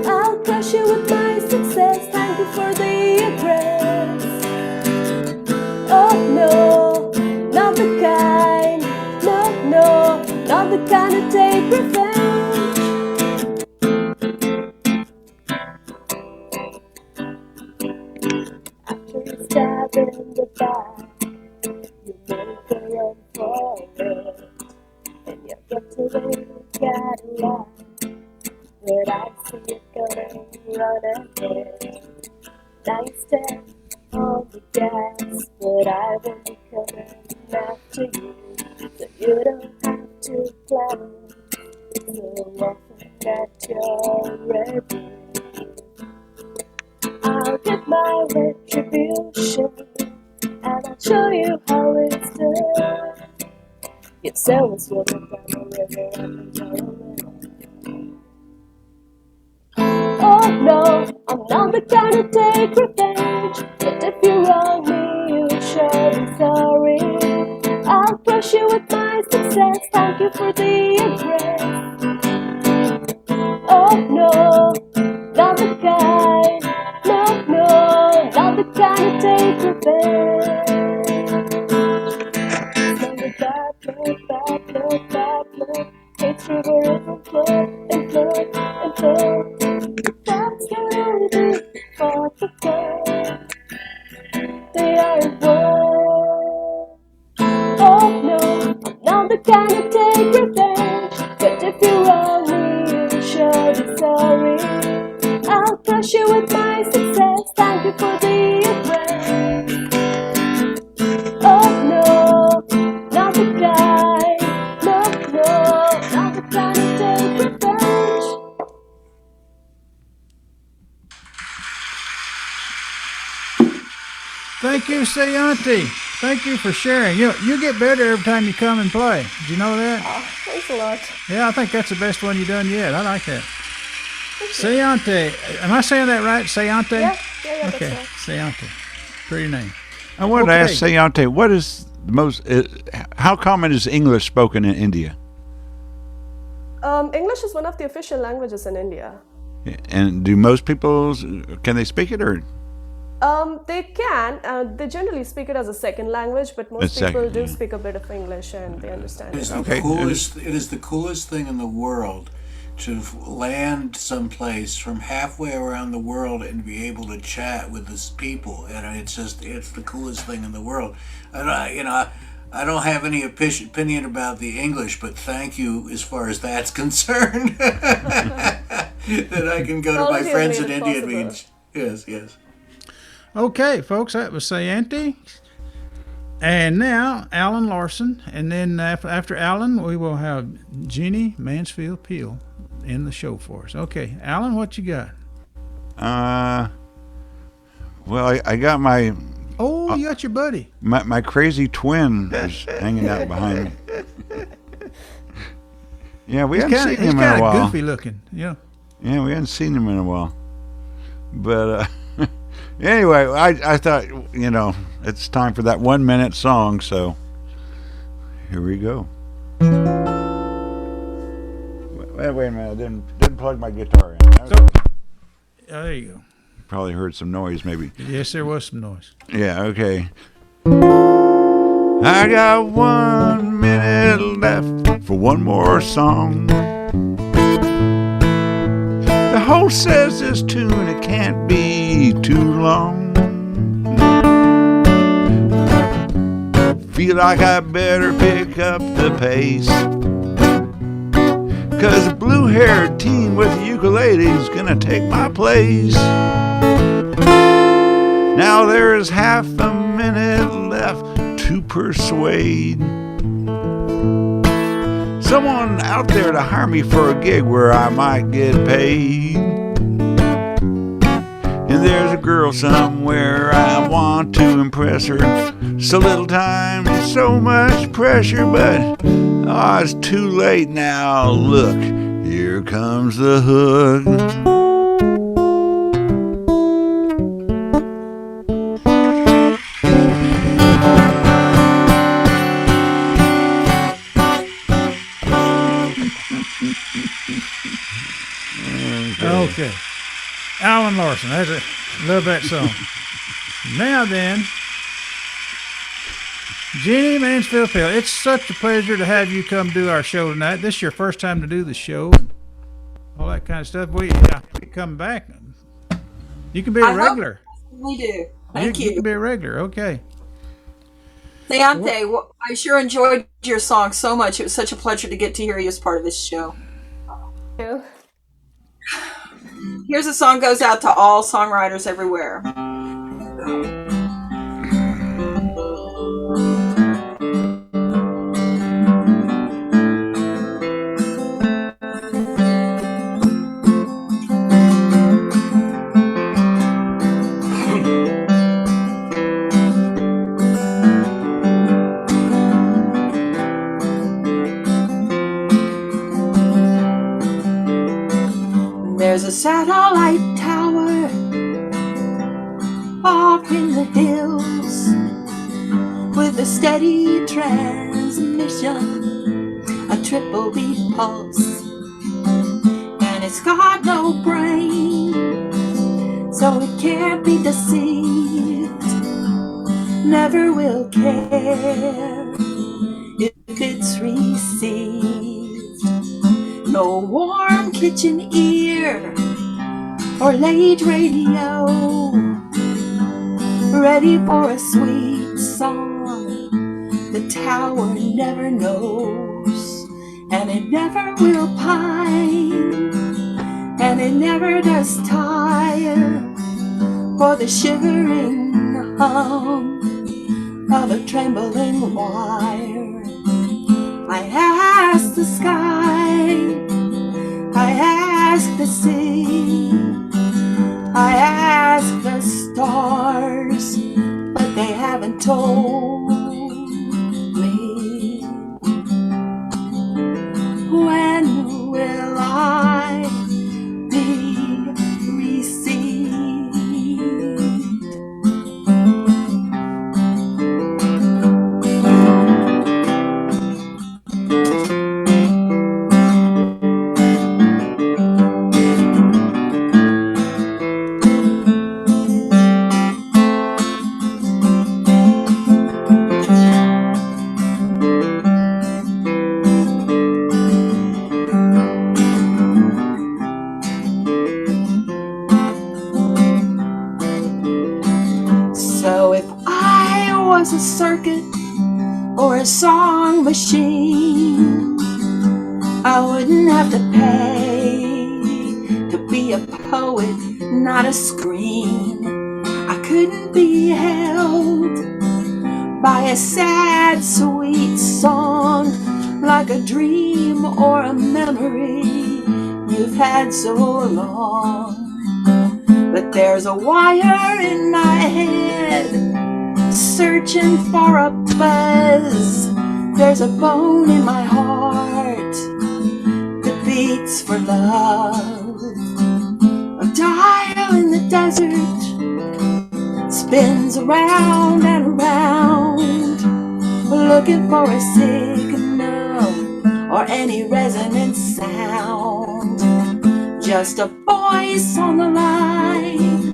I'll crush you with my success, thank you for the address. Oh no, not the kind, no, not the kind to take revenge. After you stab in the back, you make a run for it, and you get to the Cadillac, but I see it going run ahead. Now you step on the gas, but I won't be coming after you, so you don't have to plan so often that you're ready. I'll get my retribution, and I'll show you how it's done. You sail and swim down the river, and you're a winner. Oh no, I'm not the kind to take revenge, but if you wrong me, you'll sure be sorry. I'll crush you with my success, thank you for the address. Oh no, not the kind, no, not the kind to take revenge. So the bad blood, hates river and flood. That's the only for the fun. They are at war. Oh no, I'm not the kind to take revenge, but if you wrong me, you'll sure be sorry. I'll crush you with my success, thank you for the address. Oh no, not the guy, no, not the kind to take revenge. Thank you, Sayanti. Thank you for sharing. You get better every time you come and play. Did you know that? Oh, thanks a lot. Yeah, I think that's the best one you've done yet. I like that. Sayanti. Am I saying that right? Sayanti? Yeah, Okay, that's right. Sayanti. Pretty name. I wanted to Okay. ask Sayanti, what is the most? How common is English spoken in India? English is one of the official languages in India. And do most people can they speak it or? They can. They generally speak it as a second language, but most A people second, do yeah. speak a bit of English and they understand It is it. the Okay. coolest. It is the coolest thing in the world to land someplace from halfway around the world and be able to chat with these people, and it's the coolest thing in the world. I don't have any opinion about the English, but thank you as far as that's concerned. That I can go to my Technology has friends made in it India. possible. Means yes. Okay, folks, that was Sayanti. And now, Alan Larson. And then after Alan, we will have Jenni Mansfield Peal in the show for us. Okay, Alan, what you got? Well, I got my Oh, you got your buddy. my crazy twin is hanging out behind me. Yeah, we haven't seen He's him in kind a of while. goofy looking. Yeah. Yeah, we haven't seen him in a while. But anyway, I thought, it's time for that 1 minute song, so here we go. Wait a minute, I didn't plug my guitar in. There you go. Probably heard some noise maybe. Yes, there was some noise. Yeah, okay. I got 1 minute left for one more song. The host says this tune, it can't be too long. Feel like I better pick up the pace, 'cause a blue-haired teen with a ukulele's gonna take my place. Now there's half a minute left to persuade someone out there to hire me for a gig where I might get paid. And there's a girl somewhere I want to impress her. So little time, so much pressure, but oh, it's too late now. Look, here comes the hook. Okay. Alan Larson. Love that song. Now then, Jenni Mansfield Peal. It's such a pleasure to have you come do our show tonight. This is your first time to do the show and all that kind of stuff. We come back. You can be a regular. We do. Thank you. You can be a regular. Okay. Sayanti, I sure enjoyed your song so much. It was such a pleasure to get to hear you as part of this show. You. Here's a song goes out to all songwriters everywhere. There's a satellite tower off in the hills with a steady transmission, a triple beat pulse, and it's got no brain, so it can't be deceived, never will care if it's received. No warm kitchen ear or late radio, ready for a sweet song the tower never knows, and it never will pine, and it never does tire for the shivering hum of a trembling wire. I ask the sky, I ask the sea, I ask the stars, but they haven't told me. When will I be received? So if I was a circuit or a song machine, I wouldn't have to pay to be a poet, not a screen. I couldn't be held by a sad, sweet song like a dream or a memory you've had so long. But there's a wire in my head searching for a buzz. There's a bone in my heart that beats for love. A dial in the desert spins around and around, looking for a signal or any resonant sound. Just a voice on the line,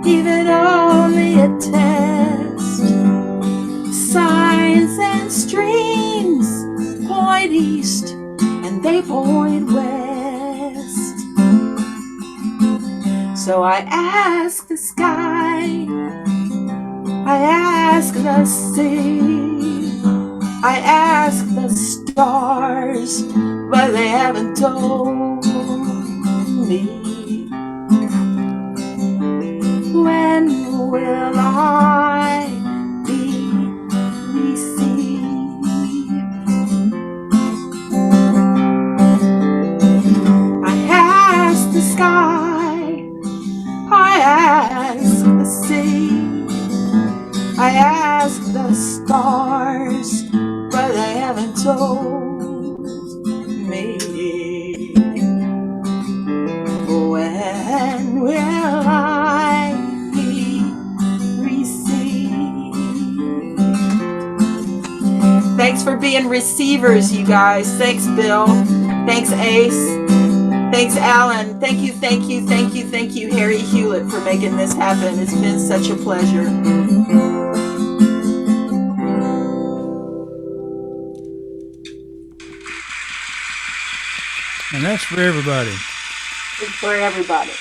even only a test. Signs and streams point east and they point west. So I ask the sky, I ask the sea, I ask the stars, but they haven't told me. When will I be received? see. I asked the stars, but they haven't told me. When will I be received? Thanks for being receivers, you guys. Thanks, Bill. Thanks, Ace. Thanks, Alan. Thank you, Harry Hewlett, for making this happen. It's been such a pleasure. And that's for everybody. It's for everybody.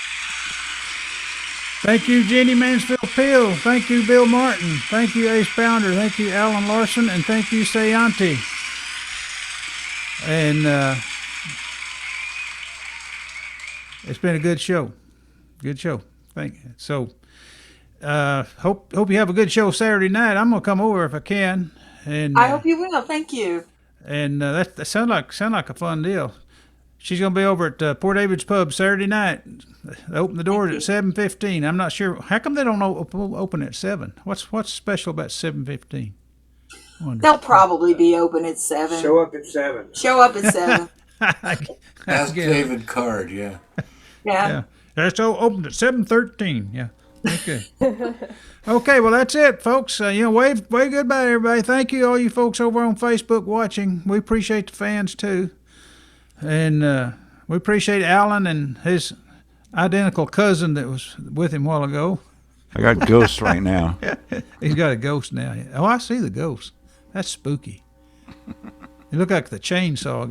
Thank you, Jenni Mansfield Peal. Thank you, Bill Martin. Thank you, Ace Pounder. Thank you, Alan Larson. And thank you, Sayanti. And it's been a good show. Good show. Thank you. So hope you have a good show Saturday night. I'm gonna come over if I can. And I hope you will. Thank you. And that sound like a fun deal. She's gonna be over at Port David's Pub Saturday night. They open the doors at 7:15. I'm not sure how come they don't open at 7. What's special about 7:15? They'll probably be open at 7. Show up at 7. Show up at 7. Ask David Card, yeah. Yeah. That's open at 7:13. Yeah. Okay. Okay. Well, that's it, folks. Wave goodbye, everybody. Thank you, all you folks over on Facebook watching. We appreciate the fans too, and we appreciate Alan and his identical cousin that was with him a while ago. I got ghosts right now. He's got a ghost now. Oh, I see the ghost. That's spooky. You look like the chainsaw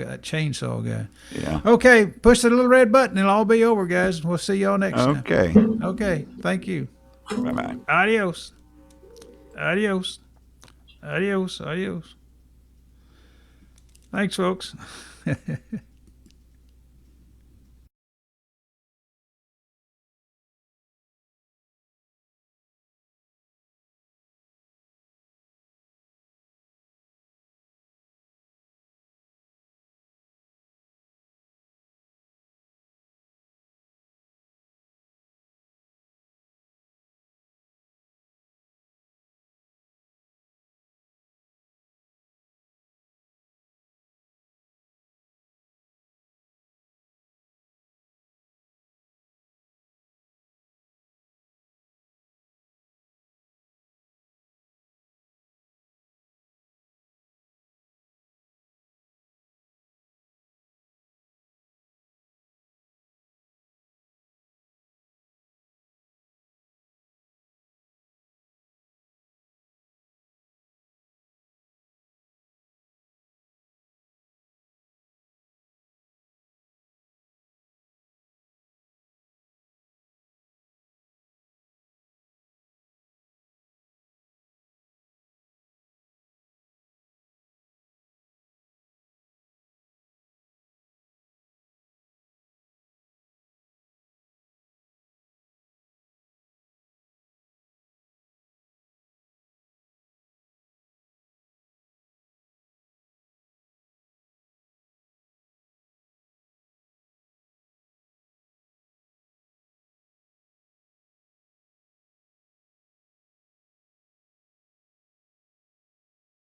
guy. Yeah. Okay, push the little red button. It'll all be over, guys. We'll see y'all next time. Okay. Okay. Thank you. Bye-bye. Adios. Adios. Adios. Adios. Thanks, folks.